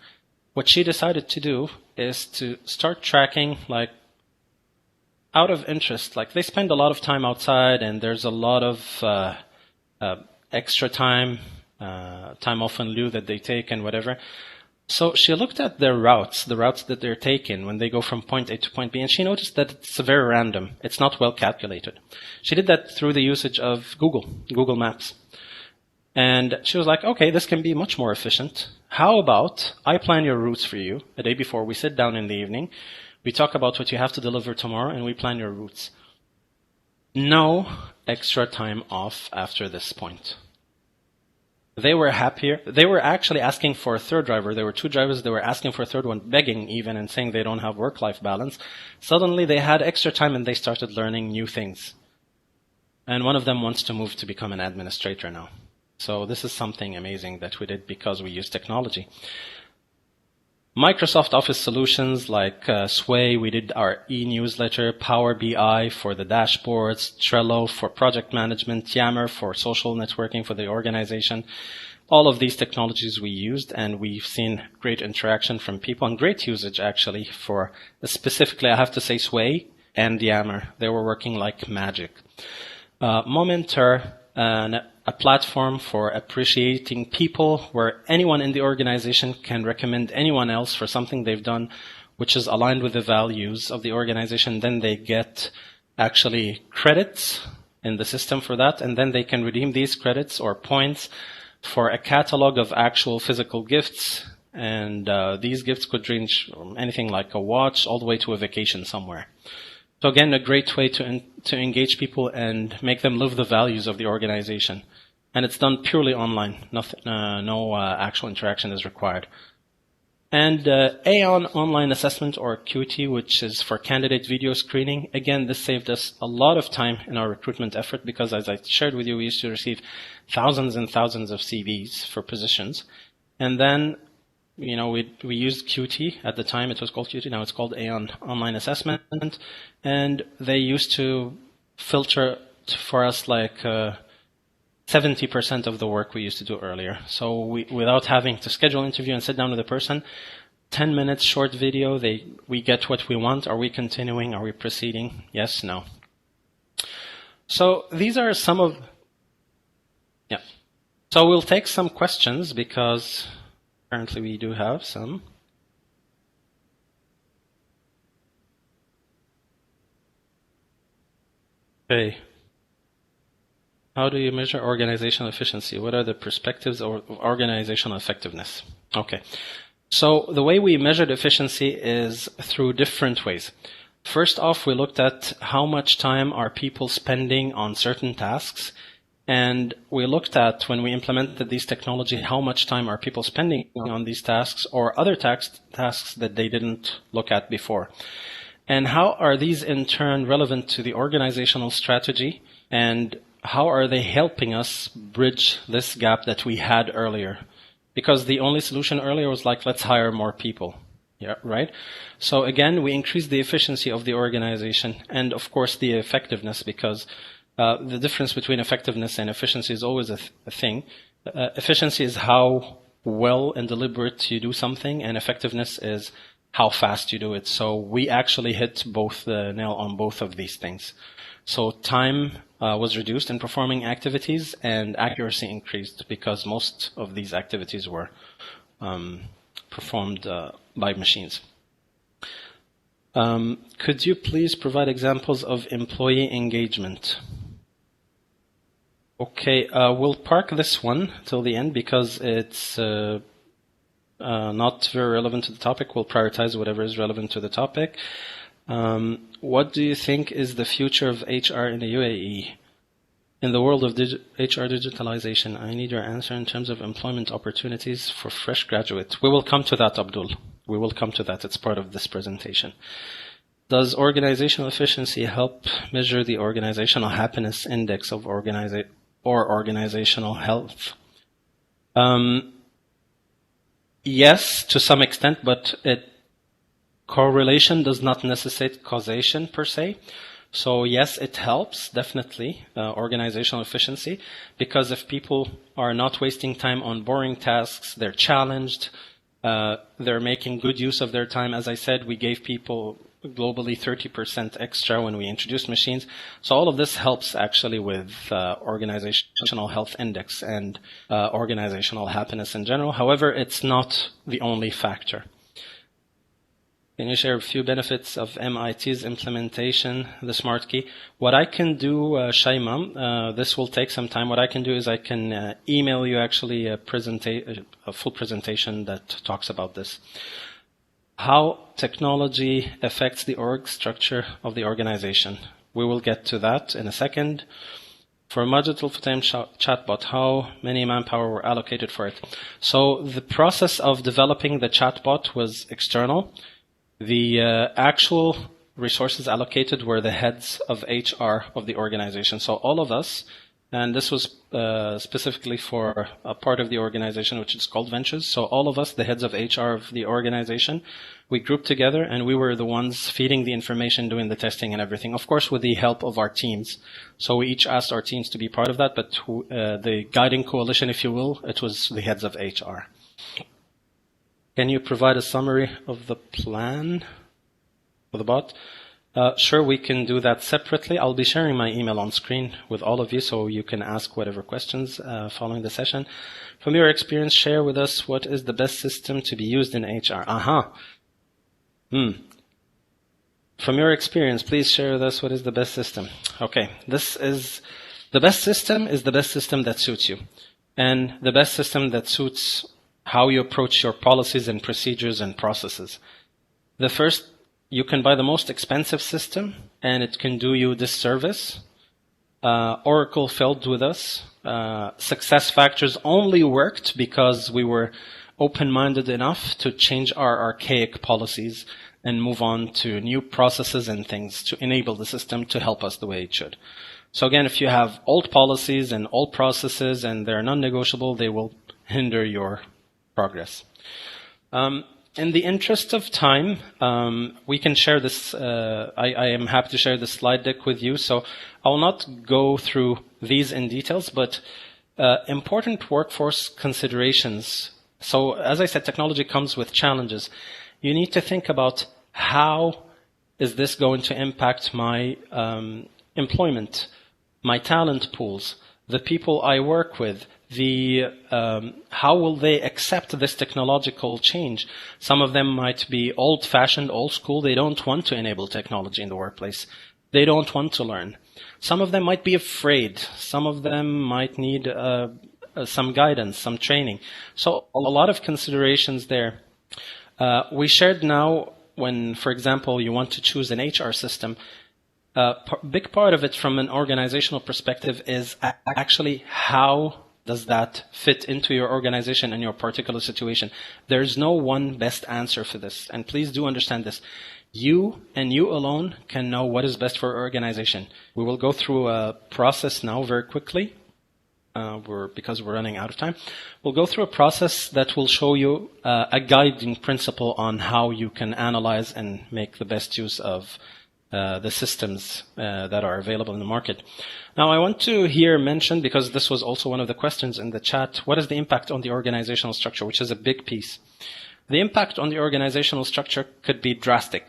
What she decided to do is to start tracking, like, out of interest. Like, they spend a lot of time outside, and there's a lot of extra time off in lieu that they take and whatever. So she looked at their routes, the routes that they're taking when they go from point A to point B, and she noticed that it's very random. It's not well calculated. She did that through the usage of Google Maps. And she was like, okay, this can be much more efficient. How about I plan your routes for you a day before? We sit down in the evening. We talk about what you have to deliver tomorrow, and we plan your routes. No extra time off after this point. They were happier. They were actually asking for a third driver. There were 2 drivers. They were asking for a third one, begging even, and saying they don't have work-life balance. Suddenly, they had extra time, and they started learning new things. And one of them wants to move to become an administrator now. So this is something amazing that we did because we use technology. Microsoft Office solutions like Sway, we did our e-newsletter, Power BI for the dashboards, Trello for project management, Yammer for social networking for the organization. All of these technologies we used, and we've seen great interaction from people and great usage actually for, specifically I have to say, Sway and Yammer. They were working like magic. Momentor, a platform for appreciating people where anyone in the organization can recommend anyone else for something they've done which is aligned with the values of the organization. Then they get actually credits in the system for that, and then they can redeem these credits or points for a catalog of actual physical gifts. And these gifts could range from anything like a watch all the way to a vacation somewhere. So again, a great way to engage people and make them live the values of the organization. And it's done purely online. Nothing, no actual interaction is required. And Aon Online Assessment, or QT, which is for candidate video screening. Again, this saved us a lot of time in our recruitment effort because, as I shared with you, we used to receive thousands and thousands of CVs for positions. And then, we used QT. At the time, it was called QT. Now it's called Aon Online Assessment. And they used to filter for us like 70% of the work we used to do earlier. So without having to schedule an interview and sit down with a person, 10 minutes short video, we get what we want. Are we continuing? Are we proceeding? Yes, no. So these are some of, yeah. So we'll take some questions because apparently we do have some. Okay. How do you measure organizational efficiency? What are the perspectives of organizational effectiveness? Okay. So the way we measured efficiency is through different ways. First off, we looked at how much time are people spending on certain tasks. And we looked at, when we implemented these technology, how much time are people spending on these tasks or other tasks that they didn't look at before. And how are these in turn relevant to the organizational strategy, and how are they helping us bridge this gap that we had earlier? Because the only solution earlier was like, let's hire more people. Yeah, right? So again, we increase the efficiency of the organization and, of course, the effectiveness, because the difference between effectiveness and efficiency is always a thing. Efficiency is how well and deliberate you do something, and effectiveness is how fast you do it. So we actually hit both the nail on both of these things. So time was reduced in performing activities, and accuracy increased because most of these activities were performed by machines. Could you please provide examples of employee engagement? Okay, we'll park this one till the end because it's not very relevant to the topic. We'll prioritize whatever is relevant to the topic. What do you think is the future of HR in the UAE? In the world of HR digitalization, I need your answer in terms of employment opportunities for fresh graduates. We will come to that, Abdul. We will come to that. It's part of this presentation. Does organizational efficiency help measure the organizational happiness index of organizational health? Yes, to some extent, but correlation does not necessitate causation per se. So yes, it helps, definitely, organizational efficiency, because if people are not wasting time on boring tasks, they're challenged, they're making good use of their time. As I said, we gave people globally 30% extra when we introduced machines. So all of this helps actually with organizational health index and organizational happiness in general. However, it's not the only factor. Can you share a few benefits of MIT's implementation, the smart key? What I can do, Shaima, this will take some time. What I can do is I can email you actually a full presentation that talks about this. How technology affects the org structure of the organization. We will get to that in a second. For a digital full-time chatbot, how many manpower were allocated for it? So the process of developing the chatbot was external. The actual resources allocated were the heads of HR of the organization. So all of us, and this was specifically for a part of the organization which is called Ventures. So all of us, the heads of HR of the organization, we grouped together and we were the ones feeding the information, doing the testing and everything, of course with the help of our teams. So we each asked our teams to be part of that, but the guiding coalition, if you will, it was the heads of HR. Can you provide a summary of the plan for the bot? Sure, we can do that separately. I'll be sharing my email on screen with all of you so you can ask whatever questions following the session. From your experience, share with us what is the best system to be used in HR. From your experience, please share with us what is the best system. Okay, the best system is the best system that suits you. And the best system that suits how you approach your policies and procedures and processes. The first, you can buy the most expensive system and it can do you disservice. Oracle failed with us. Success Factors only worked because we were open-minded enough to change our archaic policies and move on to new processes and things to enable the system to help us the way it should. So again, if you have old policies and old processes and they're non-negotiable, they will hinder your progress. In the interest of time, we can share this. I am happy to share the slide deck with you. So I will not go through these in details, but important workforce considerations. So as I said, technology comes with challenges. You need to think about how is this going to impact my employment, my talent pools, the people I work with, how will they accept this technological change? Some of them might be old-fashioned, old school. They don't want to enable technology in the workplace. They don't want to learn. Some of them might be afraid. Some of them might need some guidance, some training. So a lot of considerations there. We shared now when, for example, you want to choose an HR system, big part of it from an organizational perspective is actually how does that fit into your organization and your particular situation. There's no one best answer for this. And please do understand this. You and you alone can know what is best for your organization. We will go through a process now very quickly. Because we're running out of time. We'll go through a process that will show you a guiding principle on how you can analyze and make the best use of the systems that are available in the market. Now, I want to here mention, because this was also one of the questions in the chat, what is the impact on the organizational structure, which is a big piece. The impact on the organizational structure could be drastic.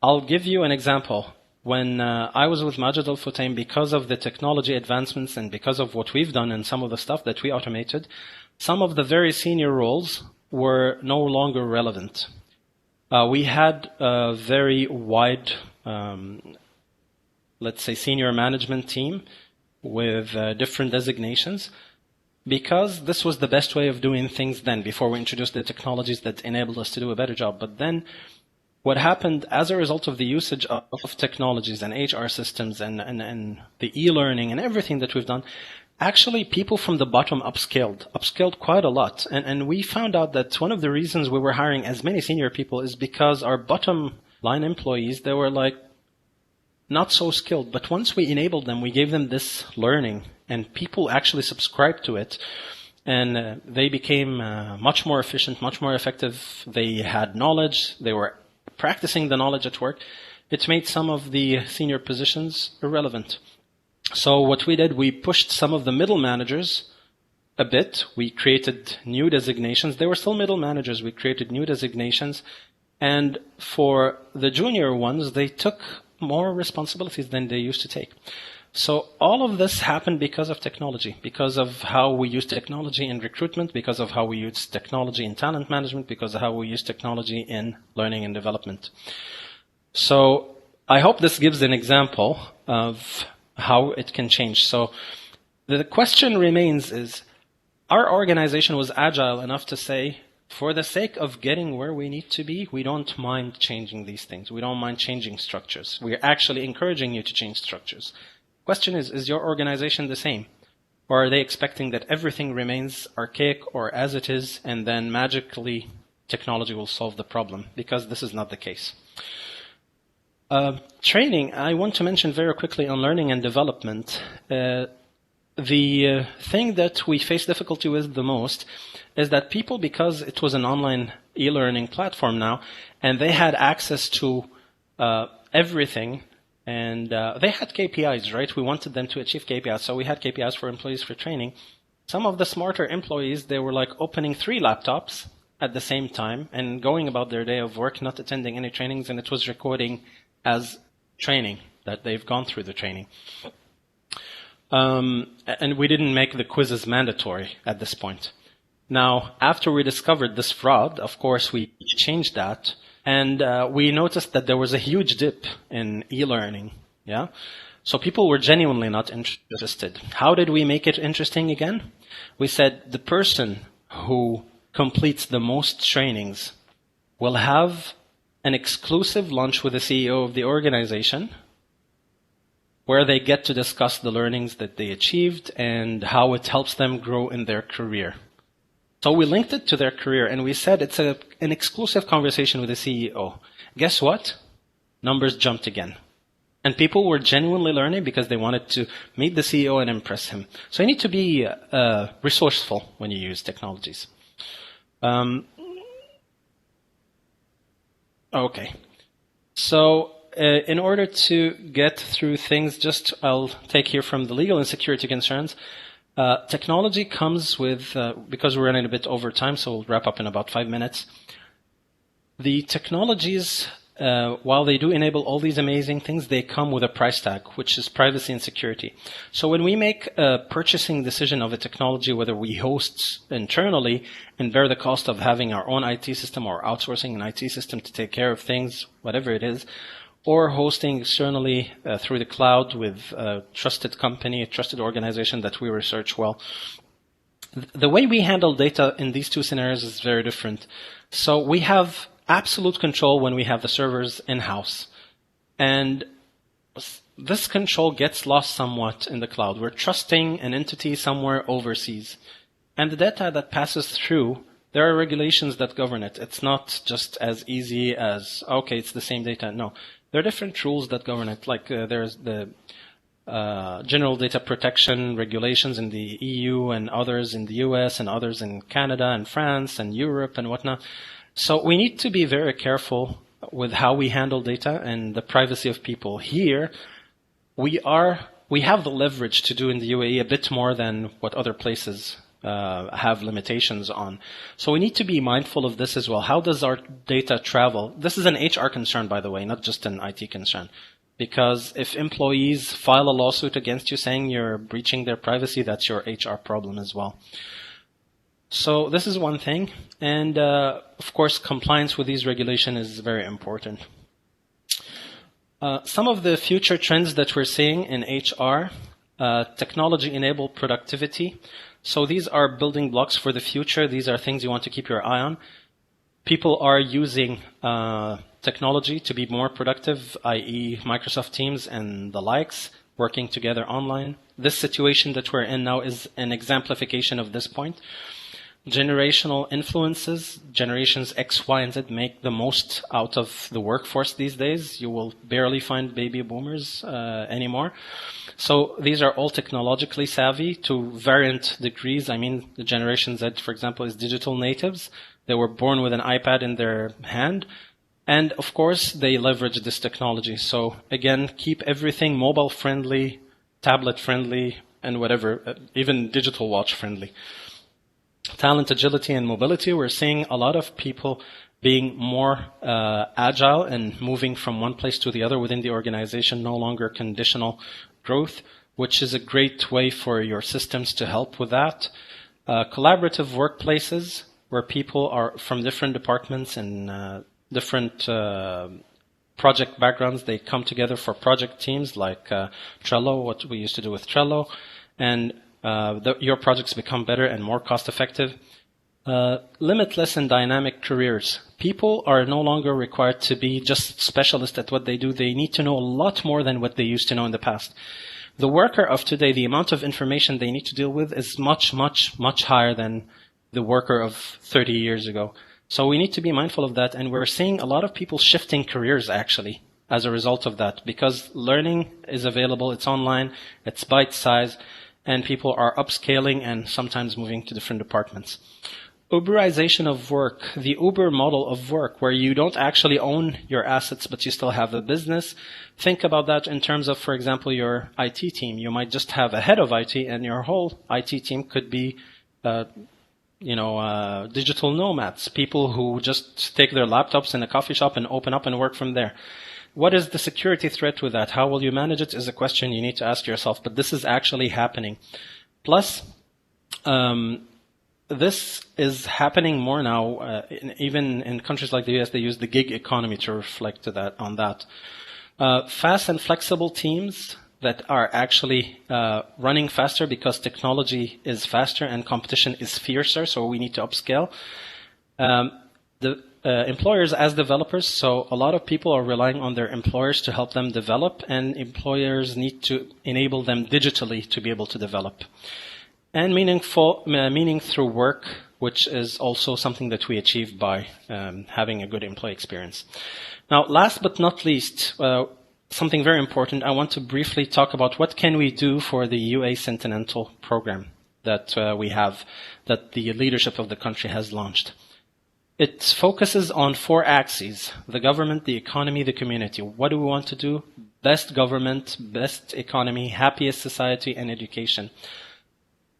I'll give you an example. When I was with Majid Al-Futtaim, because of the technology advancements and because of what we've done and some of the stuff that we automated, some of the very senior roles were no longer relevant. We had a very wide, let's say, senior management team with different designations, because this was the best way of doing things then, before we introduced the technologies that enabled us to do a better job. But then what happened as a result of the usage of technologies and HR systems and the e-learning and everything that we've done, actually people from the bottom upskilled quite a lot. And we found out that one of the reasons we were hiring as many senior people is because our bottom line employees, they were like not so skilled. But once we enabled them, we gave them this learning and people actually subscribed to it. And they became much more efficient, much more effective. They had knowledge. They were practicing the knowledge at work. It made some of the senior positions irrelevant. So what we did, we pushed some of the middle managers a bit. We created new designations. They were still middle managers. We created new designations. And for the junior ones, they took more responsibilities than they used to take. So all of this happened because of technology, because of how we use technology in recruitment, because of how we use technology in talent management, because of how we use technology in learning and development. So I hope this gives an example of how it can change. So the question remains is, our organization was agile enough to say, for the sake of getting where we need to be, we don't mind changing these things. We don't mind changing structures. We're actually encouraging you to change structures. Question is your organization the same? Or are they expecting that everything remains archaic or as it is, and then magically technology will solve the problem? Because this is not the case. Training, I want to mention very quickly on learning and development. The thing that we face difficulty with the most is that people, because it was an online e-learning platform now, and they had access to everything, and they had KPIs, right? We wanted them to achieve KPIs, so we had KPIs for employees for training. Some of the smarter employees, they were like opening 3 laptops at the same time and going about their day of work, not attending any trainings, and it was recording as training, that they've gone through the training. And we didn't make the quizzes mandatory at this point. Now, after we discovered this fraud, of course, we changed that. And we noticed that there was a huge dip in e-learning. Yeah, so people were genuinely not interested. How did we make it interesting again? We said the person who completes the most trainings will have an exclusive lunch with the CEO of the organization, where they get to discuss the learnings that they achieved and how it helps them grow in their career. So we linked it to their career, and we said it's an exclusive conversation with the CEO. Guess what? Numbers jumped again. And people were genuinely learning because they wanted to meet the CEO and impress him. So you need to be resourceful when you use technologies. Okay. So in order to get through things, I'll take here from the legal and security concerns. Technology comes with, because we're running a bit over time, so we'll wrap up in about 5 minutes. The technologies, while they do enable all these amazing things, they come with a price tag, which is privacy and security. So when we make a purchasing decision of a technology, whether we host internally and bear the cost of having our own IT system or outsourcing an IT system to take care of things, whatever it is, or hosting externally through the cloud with a trusted company, a trusted organization that we research well. The way we handle data in these two scenarios is very different. So we have absolute control when we have the servers in-house. And this control gets lost somewhat in the cloud. We're trusting an entity somewhere overseas. And the data that passes through, there are regulations that govern it. It's not just as easy as, okay, it's the same data. No, there are different rules that govern it. Like there's the general data protection regulations in the EU and others in the US and others in Canada and France and Europe and whatnot. So we need to be very careful with how we handle data and the privacy of people. Here, we have the leverage to do in the UAE a bit more than what other places have limitations on. So we need to be mindful of this as well. How does our data travel? This is an HR concern, by the way, not just an IT concern. Because if employees file a lawsuit against you saying you're breaching their privacy, that's your HR problem as well. So this is one thing. And of course, compliance with these regulations is very important. Some of the future trends that we're seeing in HR, technology-enabled productivity. So these are building blocks for the future. These are things you want to keep your eye on. People are using technology to be more productive, i.e. Microsoft Teams and the likes, working together online. This situation that we're in now is an exemplification of this point. Generational influences, generations X, Y, and Z make the most out of the workforce these days. You will barely find baby boomers anymore. So these are all technologically savvy to variant degrees. I mean, the Generation Z, for example, is digital natives. They were born with an iPad in their hand. And of course, they leverage this technology. So again, keep everything mobile friendly, tablet friendly, and whatever, even digital watch friendly. Talent, agility, and mobility. We're seeing a lot of people being more agile and moving from one place to the other within the organization, no longer conditional growth, which is a great way for your systems to help with that. Collaborative workplaces where people are from different departments and different project backgrounds. They come together for project teams like Trello, what we used to do with Trello, and your projects become better and more cost effective. Limitless and dynamic careers. People are no longer required to be just specialists at what they do. They need to know a lot more than what they used to know in the past. The worker of today, the amount of information they need to deal with is much, much, much higher than the worker of 30 years ago. So we need to be mindful of that. And we're seeing a lot of people shifting careers actually as a result of that, because learning is available. It's online. It's bite size. And people are upscaling and sometimes moving to different departments. Uberization of work, the Uber model of work, where you don't actually own your assets, but you still have a business. Think about that in terms of, for example, your IT team. You might just have a head of IT, and your whole IT team could be, digital nomads, people who just take their laptops in a coffee shop and open up and work from there. What is the security threat with that? How will you manage it is a question you need to ask yourself, but this is actually happening. Plus, this is happening more now. Even in countries like the US, they use the gig economy to reflect on that. Fast and flexible teams that are actually running faster because technology is faster and competition is fiercer, so we need to upscale. Employers as developers, so a lot of people are relying on their employers to help them develop, and employers need to enable them digitally to be able to develop. And meaning through work, which is also something that we achieve by having a good employee experience. Now, last but not least, something very important, I want to briefly talk about what can we do for the UA Continental program that we have, that the leadership of the country has launched. It focuses on 4 axes: the government, the economy, the community. What do we want to do? Best government, best economy, happiest society, and education.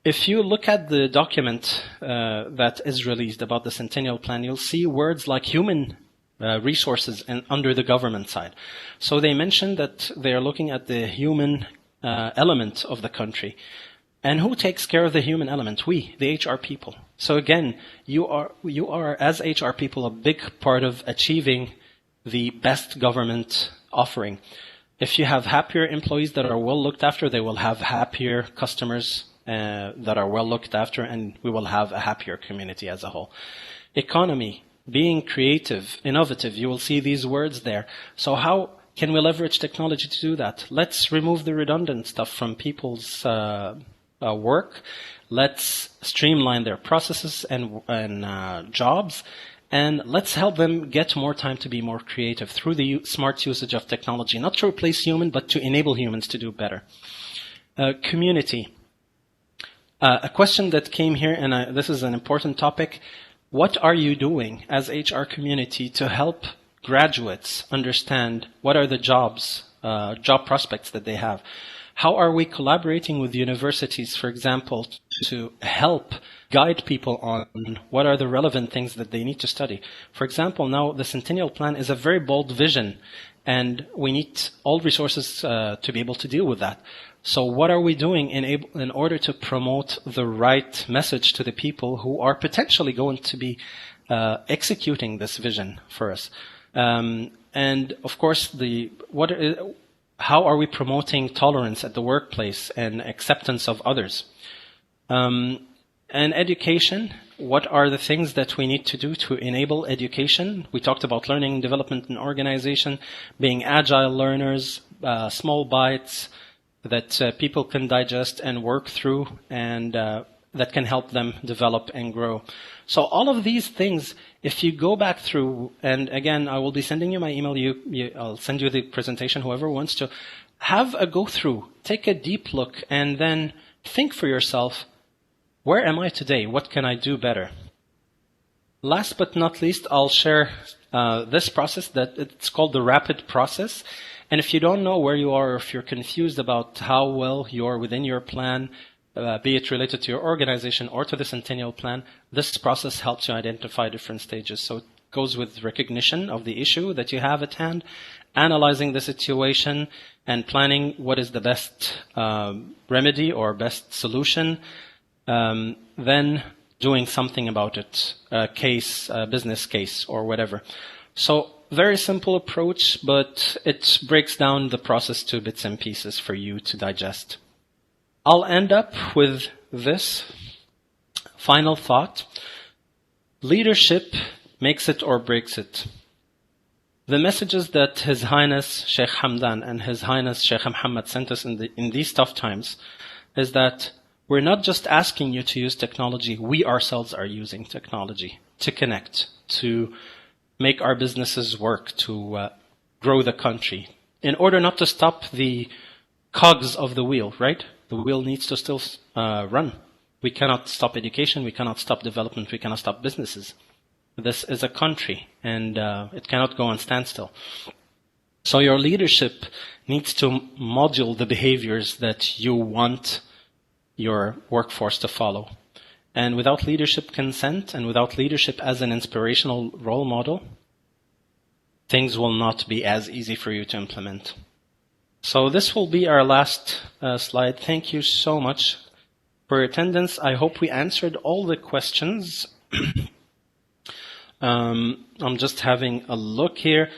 If you look at the document that is released about the Centennial Plan, you'll see words like human resources under the government side. So they mentioned that they are looking at the human element of the country. And who takes care of the human element? We, the HR people. So again, you are as HR people a big part of achieving the best government offering. If you have happier employees that are well looked after, they will have happier customers that are well looked after, and we will have a happier community as a whole. Economy, being creative, innovative, you will see these words there. So how Can we leverage technology to do that? Let's remove the redundant stuff from people's work. Let's streamline their processes and jobs. And let's help them get more time to be more creative through the smart usage of technology, not to replace human, but to enable humans to do better. Community. A question that came here, and this is an important topic. What are you doing as HR community to help graduates understand what are the job prospects that they have? How are we collaborating with universities, for example, to help guide people on what are the relevant things that they need to study? For example, now the Centennial Plan is a very bold vision, and we need all resources to be able to deal with that. So what are we doing in order to promote the right message to the people who are potentially going to be executing this vision for us? And of course, how are we promoting tolerance at the workplace and acceptance of others? And education, what are the things that we need to do to enable education? We talked about learning, development, and organization, being agile learners, small bites that people can digest and work through, and that can help them develop and grow. So all of these things, if you go back through, and again, I will be sending you my email, I'll send you the presentation, whoever wants to, have a go through, take a deep look, and then think for yourself, where am I today? What can I do better? Last but not least, I'll share this process that it's called the rapid process. And if you don't know where you are, or if you're confused about how well you're within your plan, be it related to your organization or to the Centennial Plan, this process helps you identify different stages. So it goes with recognition of the issue that you have at hand, analyzing the situation, and planning what is the best remedy or best solution, then doing something about it, a business case, or whatever. So very simple approach, but it breaks down the process to bits and pieces for you to digest. I'll end up with this final thought. Leadership makes it or breaks it. The messages that His Highness Sheikh Hamdan and His Highness Sheikh Mohammed sent us in these tough times is that we're not just asking you to use technology, we ourselves are using technology to connect, to make our businesses work, to grow the country, in order not to stop the cogs of the wheel, right? The wheel needs to still run. We cannot stop education, we cannot stop development, we cannot stop businesses. This is a country, and it cannot go on standstill. So your leadership needs to module the behaviors that you want your workforce to follow. And without leadership consent and without leadership as an inspirational role model, things will not be as easy for you to implement. So this will be our last slide. Thank you so much for your attendance. I hope we answered all the questions. I'm just having a look here.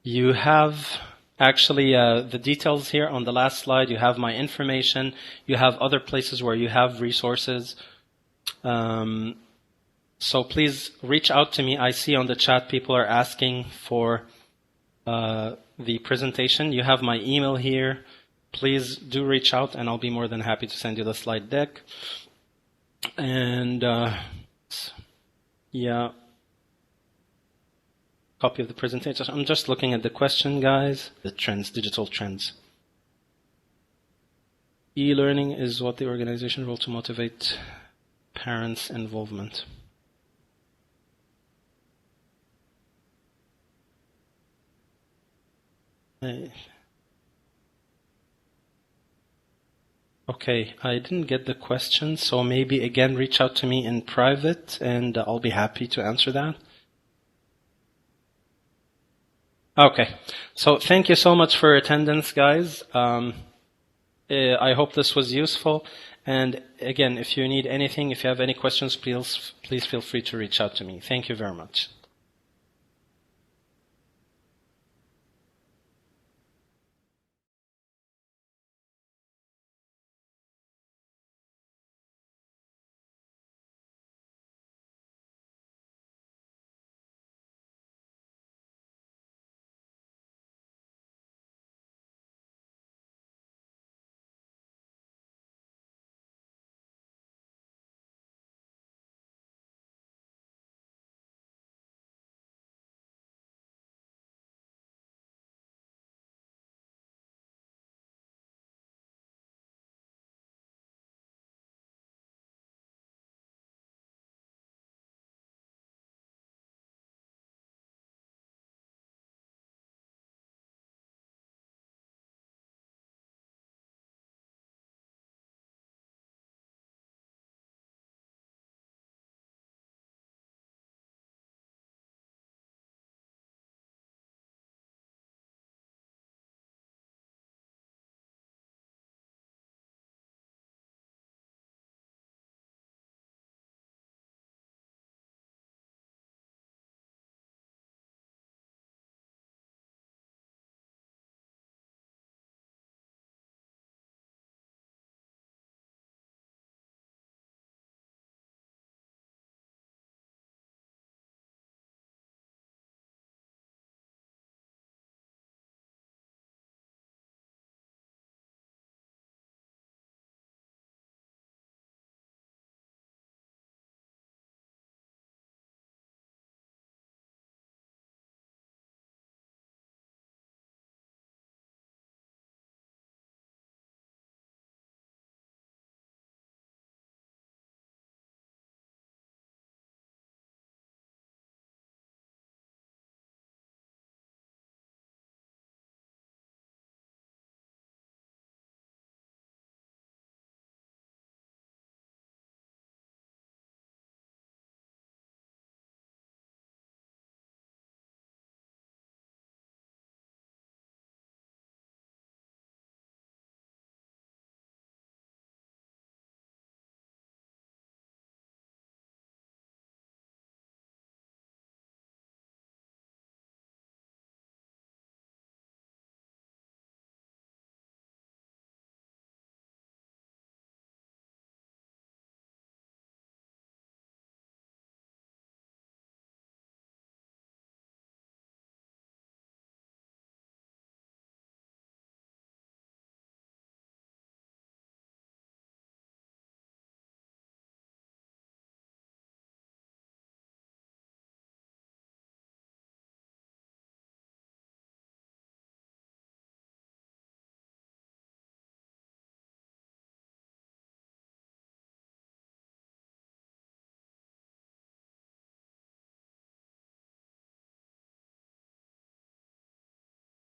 You have actually the details here on the last slide. You have my information. You have other places where you have resources. So please reach out to me. I see on the chat people are asking for the presentation. You have my email here. Please do reach out, and I'll be more than happy to send you the slide deck. And yeah, copy of the presentation. I'm just looking at the question, guys. The trends, digital trends. E-learning is what the organization role to motivate parents' involvement. Okay, I didn't get the question, so maybe again reach out to me in private and I'll be happy to answer that. Okay, so thank you so much for your attendance, guys. I hope this was useful. And again, if you need anything, if you have any questions, please feel free to reach out to me. Thank you very much.